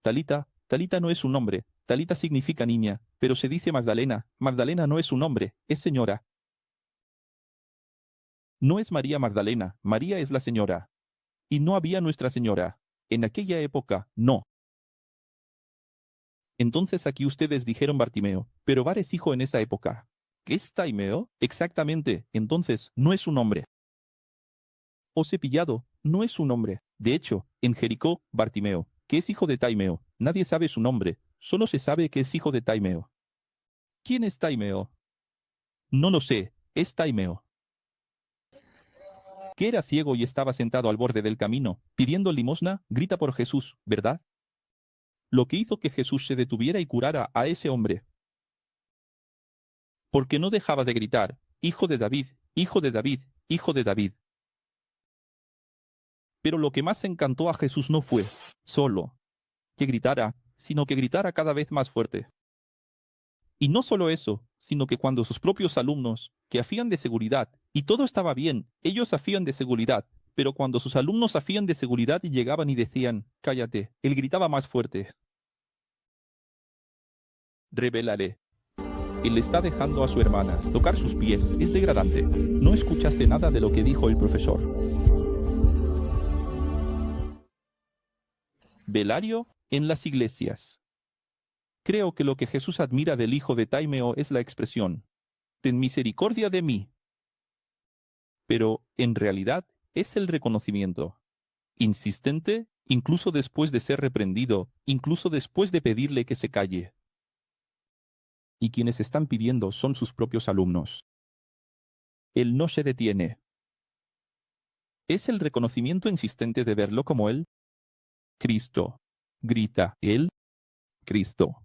Talita, Talita no es un nombre. Talita significa niña, pero se dice Magdalena. Magdalena no es un nombre, es señora. No es María Magdalena, María es la señora. Y no había Nuestra Señora. En aquella época, no. Entonces aquí ustedes dijeron Bartimeo, pero Bar es hijo en esa época. ¿Qué es Taimeo? Exactamente, entonces no es un hombre. O Cepillado, no es un hombre. De hecho, en Jericó, Bartimeo, que es hijo de Taimeo, nadie sabe su nombre, solo se sabe que es hijo de Taimeo. ¿Quién es Taimeo? No lo sé, es Taimeo. Que era ciego y estaba sentado al borde del camino, pidiendo limosna, grita por Jesús, ¿verdad? Lo que hizo que Jesús se detuviera y curara a ese hombre. Porque no dejaba de gritar, Hijo de David, Hijo de David, Hijo de David. Pero lo que más encantó a Jesús no fue, solo, que gritara, sino que gritara cada vez más fuerte. Y no solo eso, sino que cuando sus propios alumnos, que hacían de seguridad, y todo estaba bien, ellos hacían de seguridad, pero cuando sus alumnos hacían de seguridad y llegaban y decían, cállate, él gritaba más fuerte. Revelaré. Él está dejando a su hermana. Tocar sus pies es degradante. No escuchaste nada de lo que dijo el profesor. Velario en las iglesias. Creo que lo que Jesús admira del hijo de Taimeo es la expresión, ten misericordia de mí. Pero, en realidad, es el reconocimiento. Insistente, incluso después de ser reprendido, incluso después de pedirle que se calle. Y quienes están pidiendo son sus propios alumnos. Él no se detiene. ¿Es el reconocimiento insistente de verlo como él? Cristo. Grita, él. Cristo.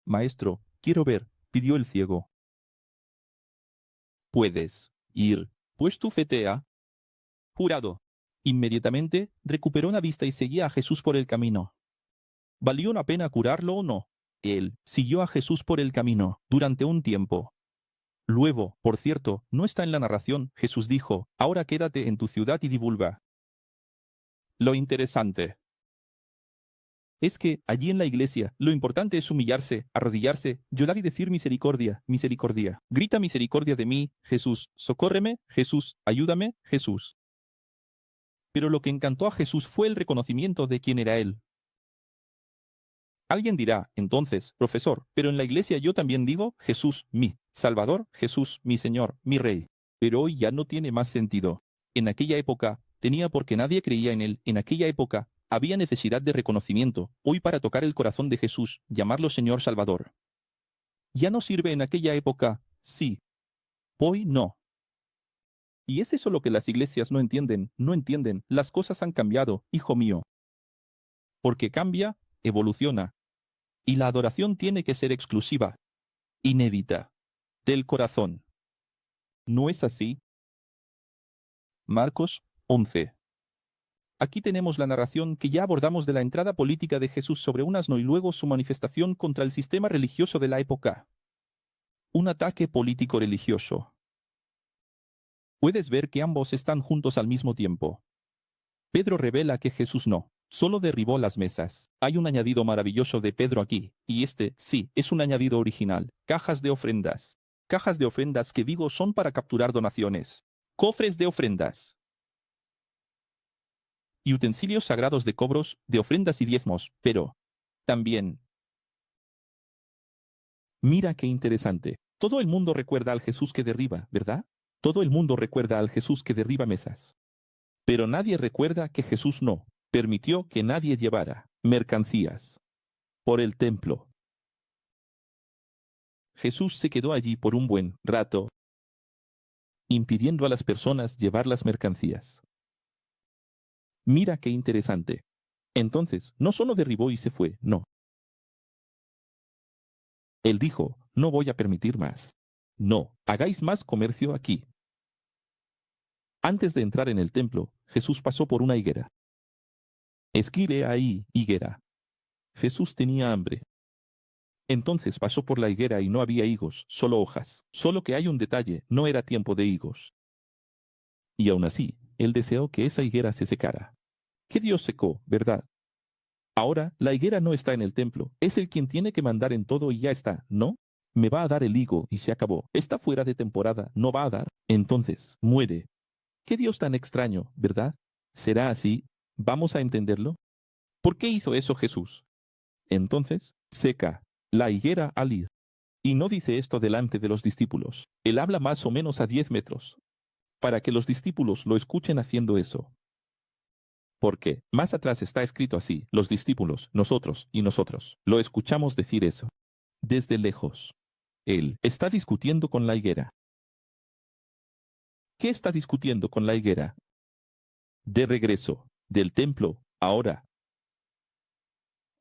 Maestro, quiero ver, pidió el ciego. Puedes ir, pues tu fe te ha jurado. Inmediatamente recuperó la vista y seguía a Jesús por el camino. ¿Valió la pena curarlo o no? Él siguió a Jesús por el camino durante un tiempo. Luego, por cierto, no está en la narración, Jesús dijo, ahora quédate en tu ciudad y divulga. Lo interesante es que allí en la iglesia lo importante es humillarse, arrodillarse, llorar y decir misericordia, misericordia. Grita misericordia de mí, Jesús, socórreme, Jesús, ayúdame, Jesús. Pero lo que encantó a Jesús fue el reconocimiento de quién era Él. Alguien dirá, entonces, profesor, pero en la iglesia yo también digo, Jesús, mi Salvador, Jesús, mi Señor, mi Rey. Pero hoy ya no tiene más sentido. En aquella época tenía porque nadie creía en Él. En aquella época había necesidad de reconocimiento. Hoy para tocar el corazón de Jesús, llamarlo Señor Salvador. Ya no sirve en aquella época, sí. Hoy no. Y es eso lo que las iglesias no entienden. No entienden. Las cosas han cambiado, hijo mío. Porque cambia, evoluciona. Y la adoración tiene que ser exclusiva, inédita, del corazón. ¿No es así? Marcos 11. Aquí tenemos la narración que ya abordamos de la entrada política de Jesús sobre un asno y luego su manifestación contra el sistema religioso de la época. Un ataque político-religioso. Puedes ver que ambos están juntos al mismo tiempo. Pedro revela que Jesús no, solo derribó las mesas. Hay un añadido maravilloso de Pedro aquí, y este, sí, es un añadido original. Cajas de ofrendas. Cajas de ofrendas que digo son para capturar donaciones. Cofres de ofrendas. Y utensilios sagrados de cobros, de ofrendas y diezmos, pero también. Mira qué interesante. Todo el mundo recuerda al Jesús que derriba, ¿verdad? Todo el mundo recuerda al Jesús que derriba mesas. Pero nadie recuerda que Jesús no permitió que nadie llevara mercancías por el templo. Jesús se quedó allí por un buen rato, impidiendo a las personas llevar las mercancías. Mira qué interesante. Entonces, no solo derribó y se fue, no. Él dijo, no voy a permitir más. No, hagáis más comercio aquí. Antes de entrar en el templo, Jesús pasó por una higuera. Escribe ahí, higuera. Jesús tenía hambre. Entonces pasó por la higuera y no había higos, solo hojas. Solo que hay un detalle, no era tiempo de higos. Y aún así, él deseó que esa higuera se secara. Que Dios secó, ¿verdad? Ahora, la higuera no está en el templo. Es Él quien tiene que mandar en todo y ya está, ¿no? Me va a dar el higo y se acabó. Está fuera de temporada, no va a dar. Entonces, muere. Qué Dios tan extraño, ¿verdad? ¿Será así? ¿Vamos a entenderlo? ¿Por qué hizo eso Jesús? Entonces, seca la higuera al ir. Y no dice esto delante de los discípulos. Él habla más o menos a 10 metros. Para que los discípulos lo escuchen haciendo eso. Porque más atrás está escrito así, los discípulos, nosotros y nosotros. Lo escuchamos decir eso. Desde lejos. Él está discutiendo con la higuera. ¿Qué está discutiendo con la higuera? De regreso, del templo, ahora.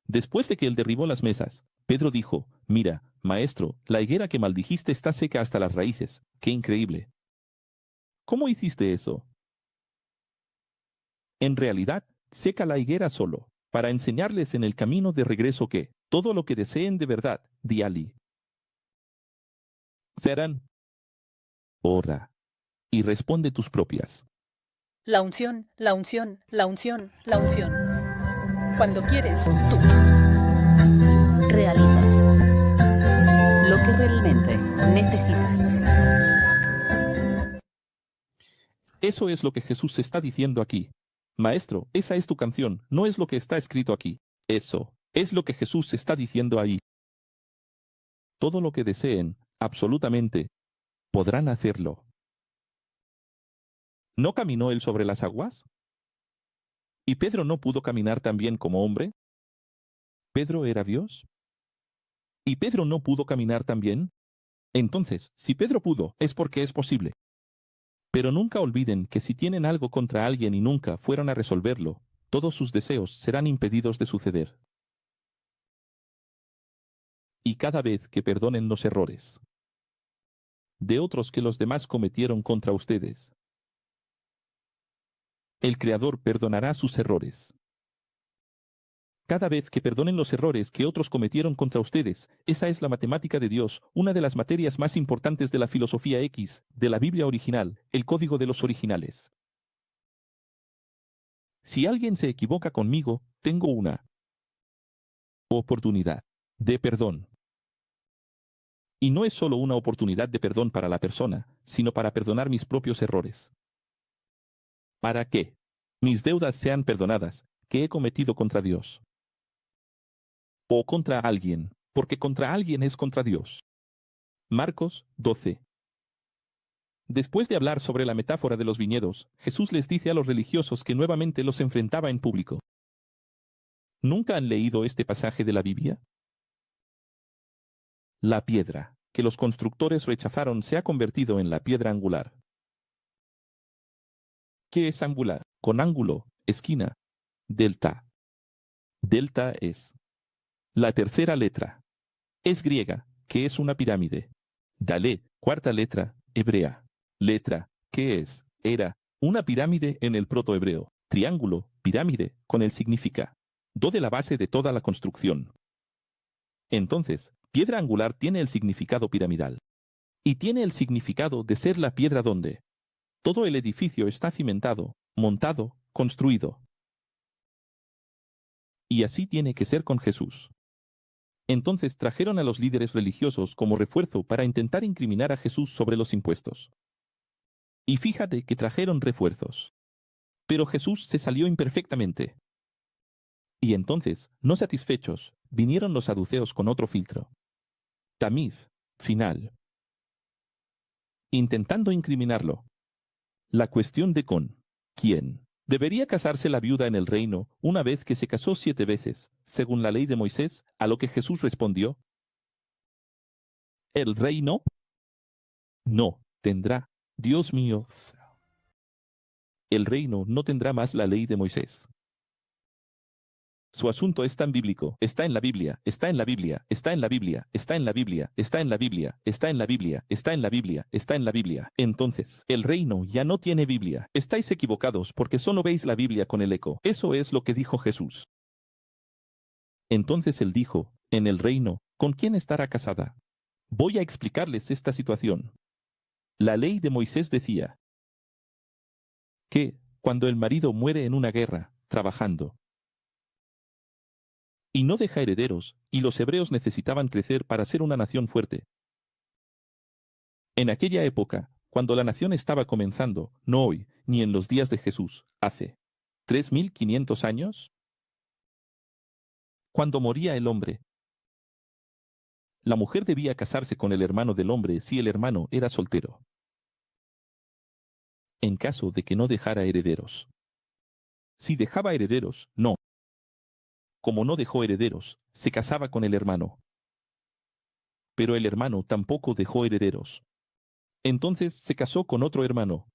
Después de que él derribó las mesas, Pedro dijo, mira, maestro, la higuera que maldijiste está seca hasta las raíces. ¡Qué increíble! ¿Cómo hiciste eso? En realidad, seca la higuera solo, para enseñarles en el camino de regreso que, todo lo que deseen de verdad, di Ali, serán. Ora, y responde tus propias. La unción, la unción, la unción, la unción. Cuando quieres, tú. Realiza lo que realmente necesitas. Eso es lo que Jesús está diciendo aquí. Maestro, esa es tu canción, no es lo que está escrito aquí. Eso es lo que Jesús está diciendo ahí. Todo lo que deseen, absolutamente, podrán hacerlo. ¿No caminó él sobre las aguas? ¿Y Pedro no pudo caminar también como hombre? ¿Pedro era Dios? ¿Y Pedro no pudo caminar también? Entonces, si Pedro pudo, es porque es posible. Pero nunca olviden que si tienen algo contra alguien y nunca fueron a resolverlo, todos sus deseos serán impedidos de suceder. Y cada vez que perdonen los errores de otros que los demás cometieron contra ustedes, El Creador perdonará sus errores. Cada vez que perdonen los errores que otros cometieron contra ustedes, esa es la matemática de Dios, una de las materias más importantes de la filosofía X, de la Biblia original, el código de los originales. Si alguien se equivoca conmigo, tengo una oportunidad de perdón. Y no es solo una oportunidad de perdón para la persona, sino para perdonar mis propios errores. Para que mis deudas sean perdonadas, que he cometido contra Dios. O contra alguien, porque contra alguien es contra Dios. Marcos 12. Después de hablar sobre la metáfora de los viñedos, Jesús les dice a los religiosos que nuevamente los enfrentaba en público. ¿Nunca han leído este pasaje de la Biblia? La piedra que los constructores rechazaron se ha convertido en la piedra angular. ¿Qué es angular? Con ángulo, esquina, delta. Delta es la tercera letra. Es griega, que es una pirámide. Dalé, cuarta letra, hebrea. Letra, que es, era, una pirámide en el protohebreo. Triángulo, pirámide, con el significa. Do de la base de toda la construcción. Entonces, piedra angular tiene el significado piramidal. Y tiene el significado de ser la piedra donde todo el edificio está cimentado, montado, construido. Y así tiene que ser con Jesús. Entonces trajeron a los líderes religiosos como refuerzo para intentar incriminar a Jesús sobre los impuestos. Y fíjate que trajeron refuerzos. Pero Jesús se salió imperfectamente. Y entonces, no satisfechos, vinieron los saduceos con otro filtro. Tamiz, final. Intentando incriminarlo. La cuestión de con ¿quién? ¿Debería casarse la viuda en el reino una vez que se casó 7 veces, según la ley de Moisés? A lo que Jesús respondió: ¿el reino? No tendrá. Dios mío. El reino no tendrá más la ley de Moisés. Su asunto es tan bíblico. Está en la Biblia, está en la Biblia, está en la Biblia, está en la Biblia, está en la Biblia, está en la Biblia, está en la Biblia, está en la Biblia. Entonces, el reino ya no tiene Biblia. Estáis equivocados porque solo veis la Biblia con el eco. Eso es lo que dijo Jesús. Entonces él dijo, en el reino, ¿con quién estará casada? Voy a explicarles esta situación. La ley de Moisés decía que, cuando el marido muere en una guerra, trabajando, y no deja herederos, y los hebreos necesitaban crecer para ser una nación fuerte. En aquella época, cuando la nación estaba comenzando, no hoy, ni en los días de Jesús, hace 3.500 años, cuando moría el hombre, la mujer debía casarse con el hermano del hombre si el hermano era soltero, en caso de que no dejara herederos. Si dejaba herederos, no. Como no dejó herederos, se casaba con el hermano. Pero el hermano tampoco dejó herederos. Entonces se casó con otro hermano.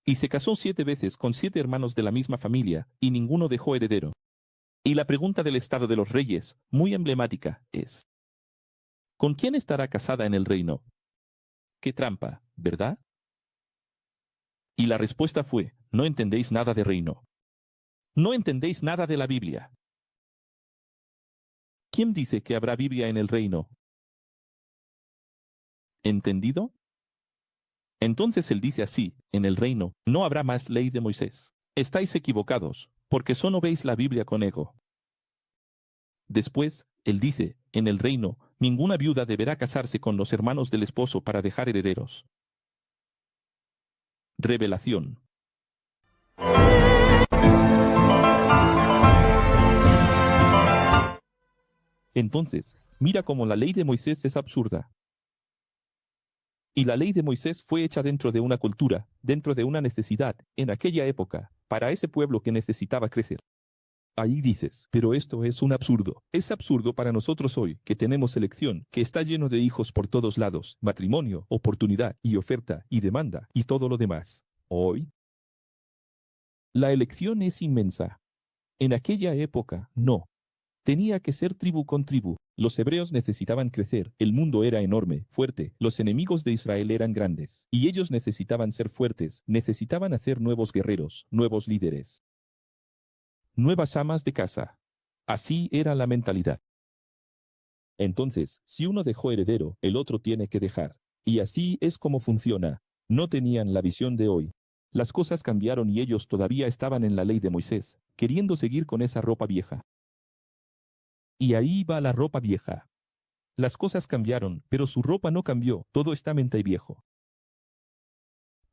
Y se casó 7 veces con 7 hermanos de la misma familia, y ninguno dejó heredero. Y la pregunta del estado de los reyes, muy emblemática, es: ¿con quién estará casada en el reino? Qué trampa, ¿verdad? Y la respuesta fue: no entendéis nada de reino. No entendéis nada de la Biblia. ¿Quién dice que habrá Biblia en el reino? ¿Entendido? Entonces él dice así: en el reino no habrá más ley de Moisés. Estáis equivocados, porque solo veis la Biblia con ego. Después, él dice, en el reino, ninguna viuda deberá casarse con los hermanos del esposo para dejar herederos. Revelación. Entonces, mira cómo la ley de Moisés es absurda. Y la ley de Moisés fue hecha dentro de una cultura, dentro de una necesidad, en aquella época, para ese pueblo que necesitaba crecer. Ahí dices, pero esto es un absurdo. Es absurdo para nosotros hoy, que tenemos elección, que está lleno de hijos por todos lados, matrimonio, oportunidad, y oferta, y demanda, y todo lo demás. Hoy, la elección es inmensa. En aquella época, no. Tenía que ser tribu con tribu, Los hebreos necesitaban crecer, el mundo era enorme, fuerte, los enemigos de Israel eran grandes, y ellos necesitaban ser fuertes, necesitaban hacer nuevos guerreros, nuevos líderes, nuevas amas de casa. Así era la mentalidad. Entonces, si uno dejó heredero, el otro tiene que dejar. Y así es como funciona. No tenían la visión de hoy. Las cosas cambiaron y ellos todavía estaban en la ley de Moisés, queriendo seguir con esa ropa vieja. Y ahí va la ropa vieja. Las cosas cambiaron, pero su ropa no cambió, todo está mente y viejo.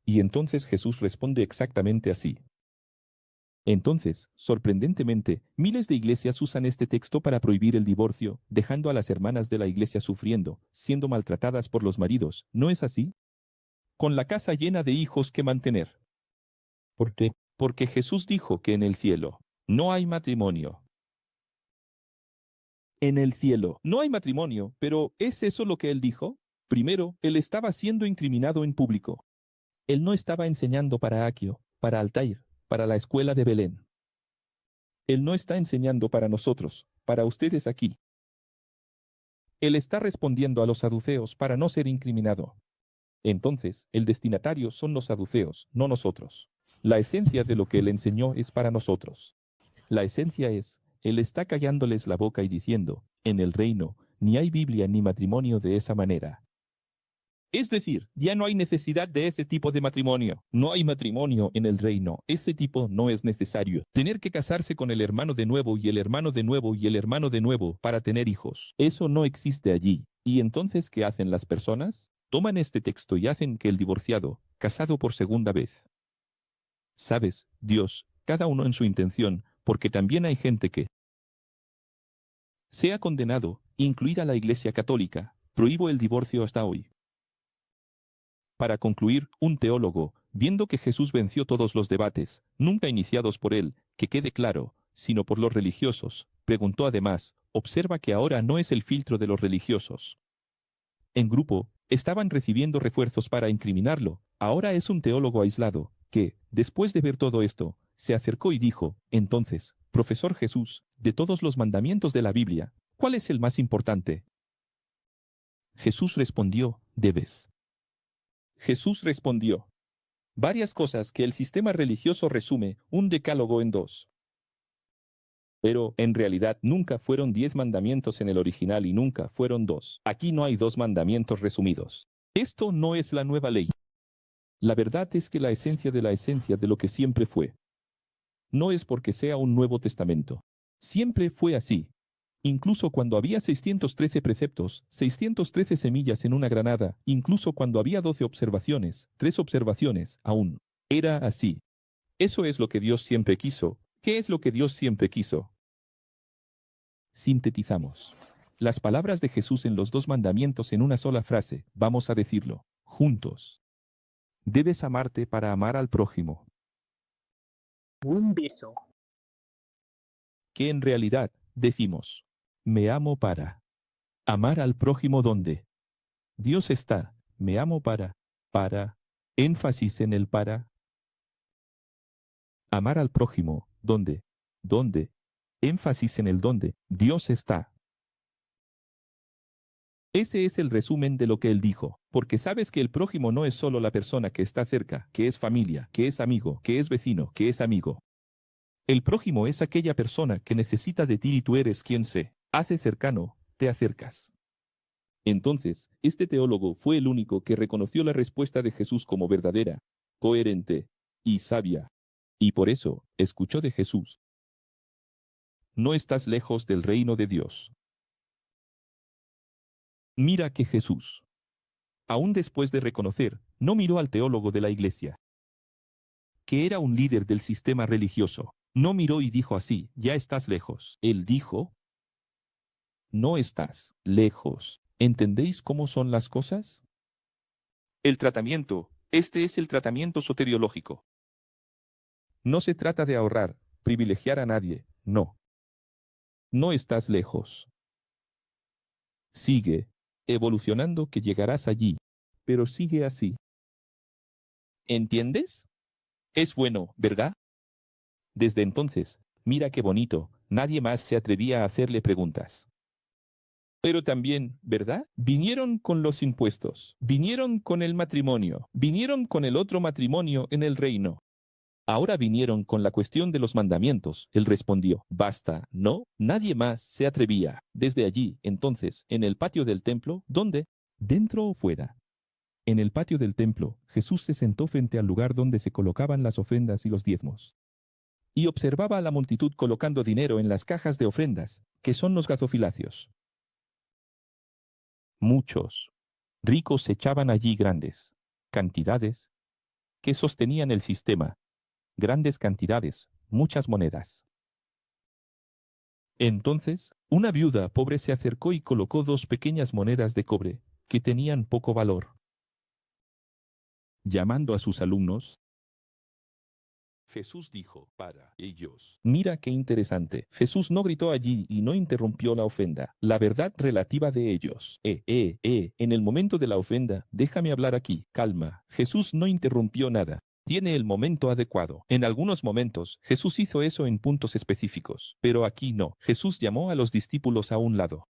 Y entonces Jesús responde exactamente así. Entonces, sorprendentemente, miles de iglesias usan este texto para prohibir el divorcio, dejando a las hermanas de la iglesia sufriendo, siendo maltratadas por los maridos, ¿no es así? Con la casa llena de hijos que mantener. ¿Por qué? Porque Jesús dijo que en el cielo no hay matrimonio. En el cielo no hay matrimonio, pero ¿es eso lo que él dijo? Primero, él estaba siendo incriminado en público. Él no estaba enseñando para Aquio, para Altair, para la escuela de Belén. Él no está enseñando para nosotros, para ustedes aquí. Él está respondiendo a los saduceos para no ser incriminado. Entonces, el destinatario son los saduceos, no nosotros. La esencia de lo que él enseñó es para nosotros. La esencia es, él está callándoles la boca y diciendo, en el reino, ni hay Biblia ni matrimonio de esa manera. Es decir, ya no hay necesidad de ese tipo de matrimonio. No hay matrimonio en el reino. Ese tipo no es necesario. Tener que casarse con el hermano de nuevo y el hermano de nuevo y el hermano de nuevo para tener hijos. Eso no existe allí. ¿Y entonces qué hacen las personas? Toman este texto y hacen que el divorciado, casado por segunda vez. ¿Sabes? Dios, cada uno en su intención, porque también hay gente que sea condenado, incluida la Iglesia Católica. Prohíbo el divorcio hasta hoy. Para concluir, un teólogo, viendo que Jesús venció todos los debates, nunca iniciados por él, que quede claro, sino por los religiosos, preguntó además, observa que ahora no es el filtro de los religiosos. En grupo, estaban recibiendo refuerzos para incriminarlo, ahora es un teólogo aislado, que, después de ver todo esto, se acercó y dijo, entonces, profesor Jesús, de todos los mandamientos de la Biblia, ¿cuál es el más importante? Jesús respondió, debes. Jesús respondió, varias cosas que el sistema religioso resume, un decálogo en 2. Pero, en realidad, nunca fueron 10 mandamientos en el original y nunca fueron 2. Aquí no hay 2 mandamientos resumidos. Esto no es la nueva ley. La verdad es que la esencia de lo que siempre fue. No es porque sea un Nuevo Testamento. Siempre fue así. Incluso cuando había 613 preceptos, 613 semillas en una granada, incluso cuando había 12 observaciones, 3 observaciones, aún. Era así. Eso es lo que Dios siempre quiso. ¿Qué es lo que Dios siempre quiso? Sintetizamos. Las palabras de Jesús en los 2 mandamientos en una sola frase, vamos a decirlo, juntos. Debes amarte para amar al prójimo. Un beso. Que en realidad, decimos, me amo para amar al prójimo donde Dios está, me amo para, énfasis en el para. Amar al prójimo, donde, énfasis en el donde, Dios está. Ese es el resumen de lo que él dijo, porque sabes que el prójimo no es solo la persona que está cerca, que es familia, que es amigo, que es vecino, que es amigo. El prójimo es aquella persona que necesita de ti y tú eres quien se hace cercano, te acercas. Entonces, este teólogo fue el único que reconoció la respuesta de Jesús como verdadera, coherente y sabia. Y por eso, escuchó de Jesús. No estás lejos del reino de Dios. Mira que Jesús, aún después de reconocer, no miró al teólogo de la iglesia, que era un líder del sistema religioso. No miró y dijo así, ya estás lejos. Él dijo, no estás lejos. ¿Entendéis cómo son las cosas? El tratamiento, este es el tratamiento soteriológico. No se trata de ahorrar, privilegiar a nadie, no. No estás lejos. Sigue, evolucionando que llegarás allí, pero sigue así. ¿Entiendes? Es bueno, ¿verdad? Desde entonces, mira qué bonito, nadie más se atrevía a hacerle preguntas. Pero también, ¿verdad? Vinieron con los impuestos, vinieron con el matrimonio, vinieron con el otro matrimonio en el reino. Ahora vinieron con la cuestión de los mandamientos. Él respondió, basta, no, nadie más se atrevía. Desde allí, entonces, en el patio del templo, ¿dónde? ¿Dentro o fuera? En el patio del templo, Jesús se sentó frente al lugar donde se colocaban las ofrendas y los diezmos. Y observaba a la multitud colocando dinero en las cajas de ofrendas, que son los gazofilacios. Muchos ricos echaban allí grandes cantidades que sostenían el sistema, grandes cantidades, muchas monedas. Entonces, una viuda pobre se acercó y colocó 2 pequeñas monedas de cobre, que tenían poco valor. Llamando a sus alumnos, Jesús dijo para ellos, mira qué interesante. Jesús no gritó allí y no interrumpió la ofrenda, la verdad relativa de ellos. En el momento de la ofrenda, déjame hablar aquí, calma. Jesús no interrumpió nada. Tiene el momento adecuado. En algunos momentos, Jesús hizo eso en puntos específicos, pero aquí no. Jesús llamó a los discípulos a un lado.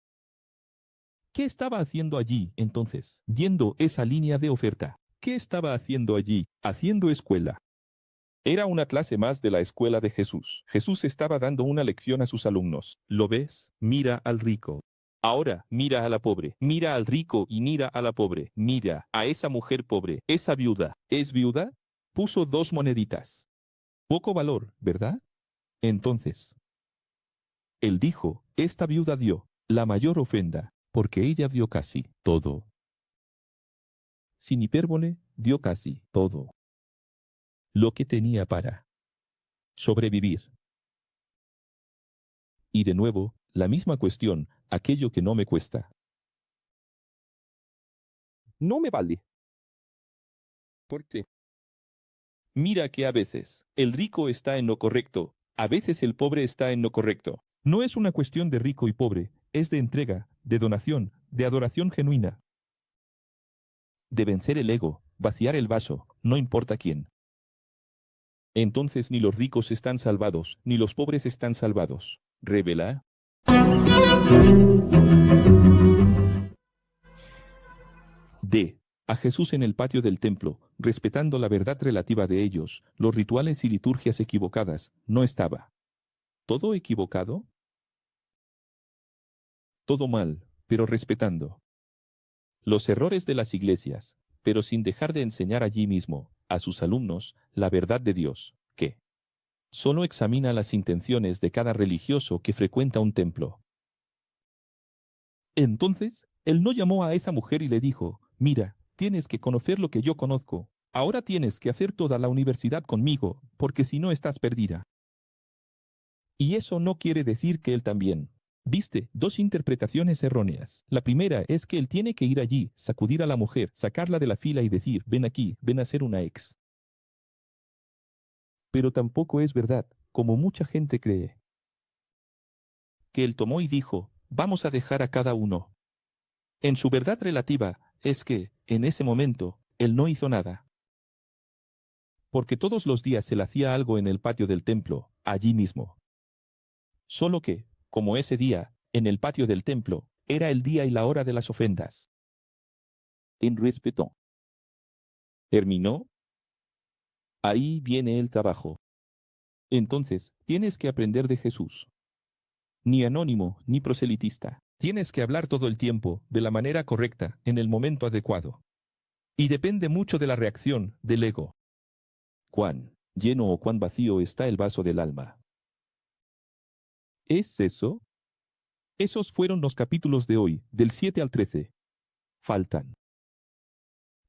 ¿Qué estaba haciendo allí, entonces? Viendo esa línea de oferta. ¿Qué estaba haciendo allí? Haciendo escuela. Era una clase más de la escuela de Jesús. Jesús estaba dando una lección a sus alumnos. ¿Lo ves? Mira al rico. Ahora, mira a la pobre. Mira al rico y mira a la pobre. Mira a esa mujer pobre, esa viuda. ¿Es viuda? Puso 2 moneditas. Poco valor, ¿verdad? Entonces, él dijo, esta viuda dio la mayor ofrenda, porque ella dio casi todo. Sin hipérbole, dio casi todo lo que tenía para sobrevivir. Y de nuevo, la misma cuestión, aquello que no me cuesta. No me vale. ¿Por qué? Mira que a veces el rico está en lo correcto, a veces el pobre está en lo correcto. No es una cuestión de rico y pobre, es de entrega, de donación, de adoración genuina. De vencer el ego, vaciar el vaso, no importa quién. Entonces ni los ricos están salvados, ni los pobres están salvados. Revela. D. A Jesús en el patio del templo, respetando la verdad relativa de ellos, los rituales y liturgias equivocadas, no estaba. ¿Todo equivocado? Todo mal, pero respetando. Los errores de las iglesias, pero sin dejar de enseñar allí mismo, a sus alumnos, la verdad de Dios, que solo examina las intenciones de cada religioso que frecuenta un templo. Entonces, él no llamó a esa mujer y le dijo, mira, tienes que conocer lo que yo conozco. Ahora tienes que hacer toda la universidad conmigo, porque si no estás perdida. Y eso no quiere decir que él también. Viste, 2 interpretaciones erróneas. La primera es que él tiene que ir allí, sacudir a la mujer, sacarla de la fila y decir, ven aquí, ven a ser una ex. Pero tampoco es verdad, como mucha gente cree. Que él tomó y dijo, vamos a dejar a cada uno. En su verdad relativa, es que, en ese momento, él no hizo nada. Porque todos los días él hacía algo en el patio del templo, allí mismo. Solo que, como ese día, en el patio del templo, era el día y la hora de las ofrendas. En respeto. ¿Terminó? Ahí viene el trabajo. Entonces, tienes que aprender de Jesús. Ni anónimo, ni proselitista. Tienes que hablar todo el tiempo, de la manera correcta, en el momento adecuado. Y depende mucho de la reacción, del ego. Cuán lleno o cuán vacío está el vaso del alma. ¿Es eso? Esos fueron los capítulos de hoy, del 7 al 13. Faltan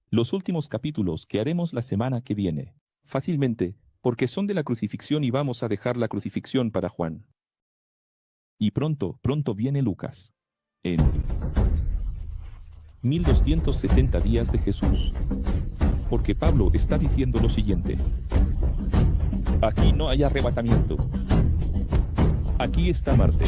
los últimos capítulos que haremos la semana que viene, fácilmente, porque son de la crucifixión y vamos a dejar la crucifixión para Juan. Y pronto viene Lucas. En 1260 días de Jesús. Porque Pablo está diciendo lo siguiente. Aquí no hay arrebatamiento. Aquí está Marte.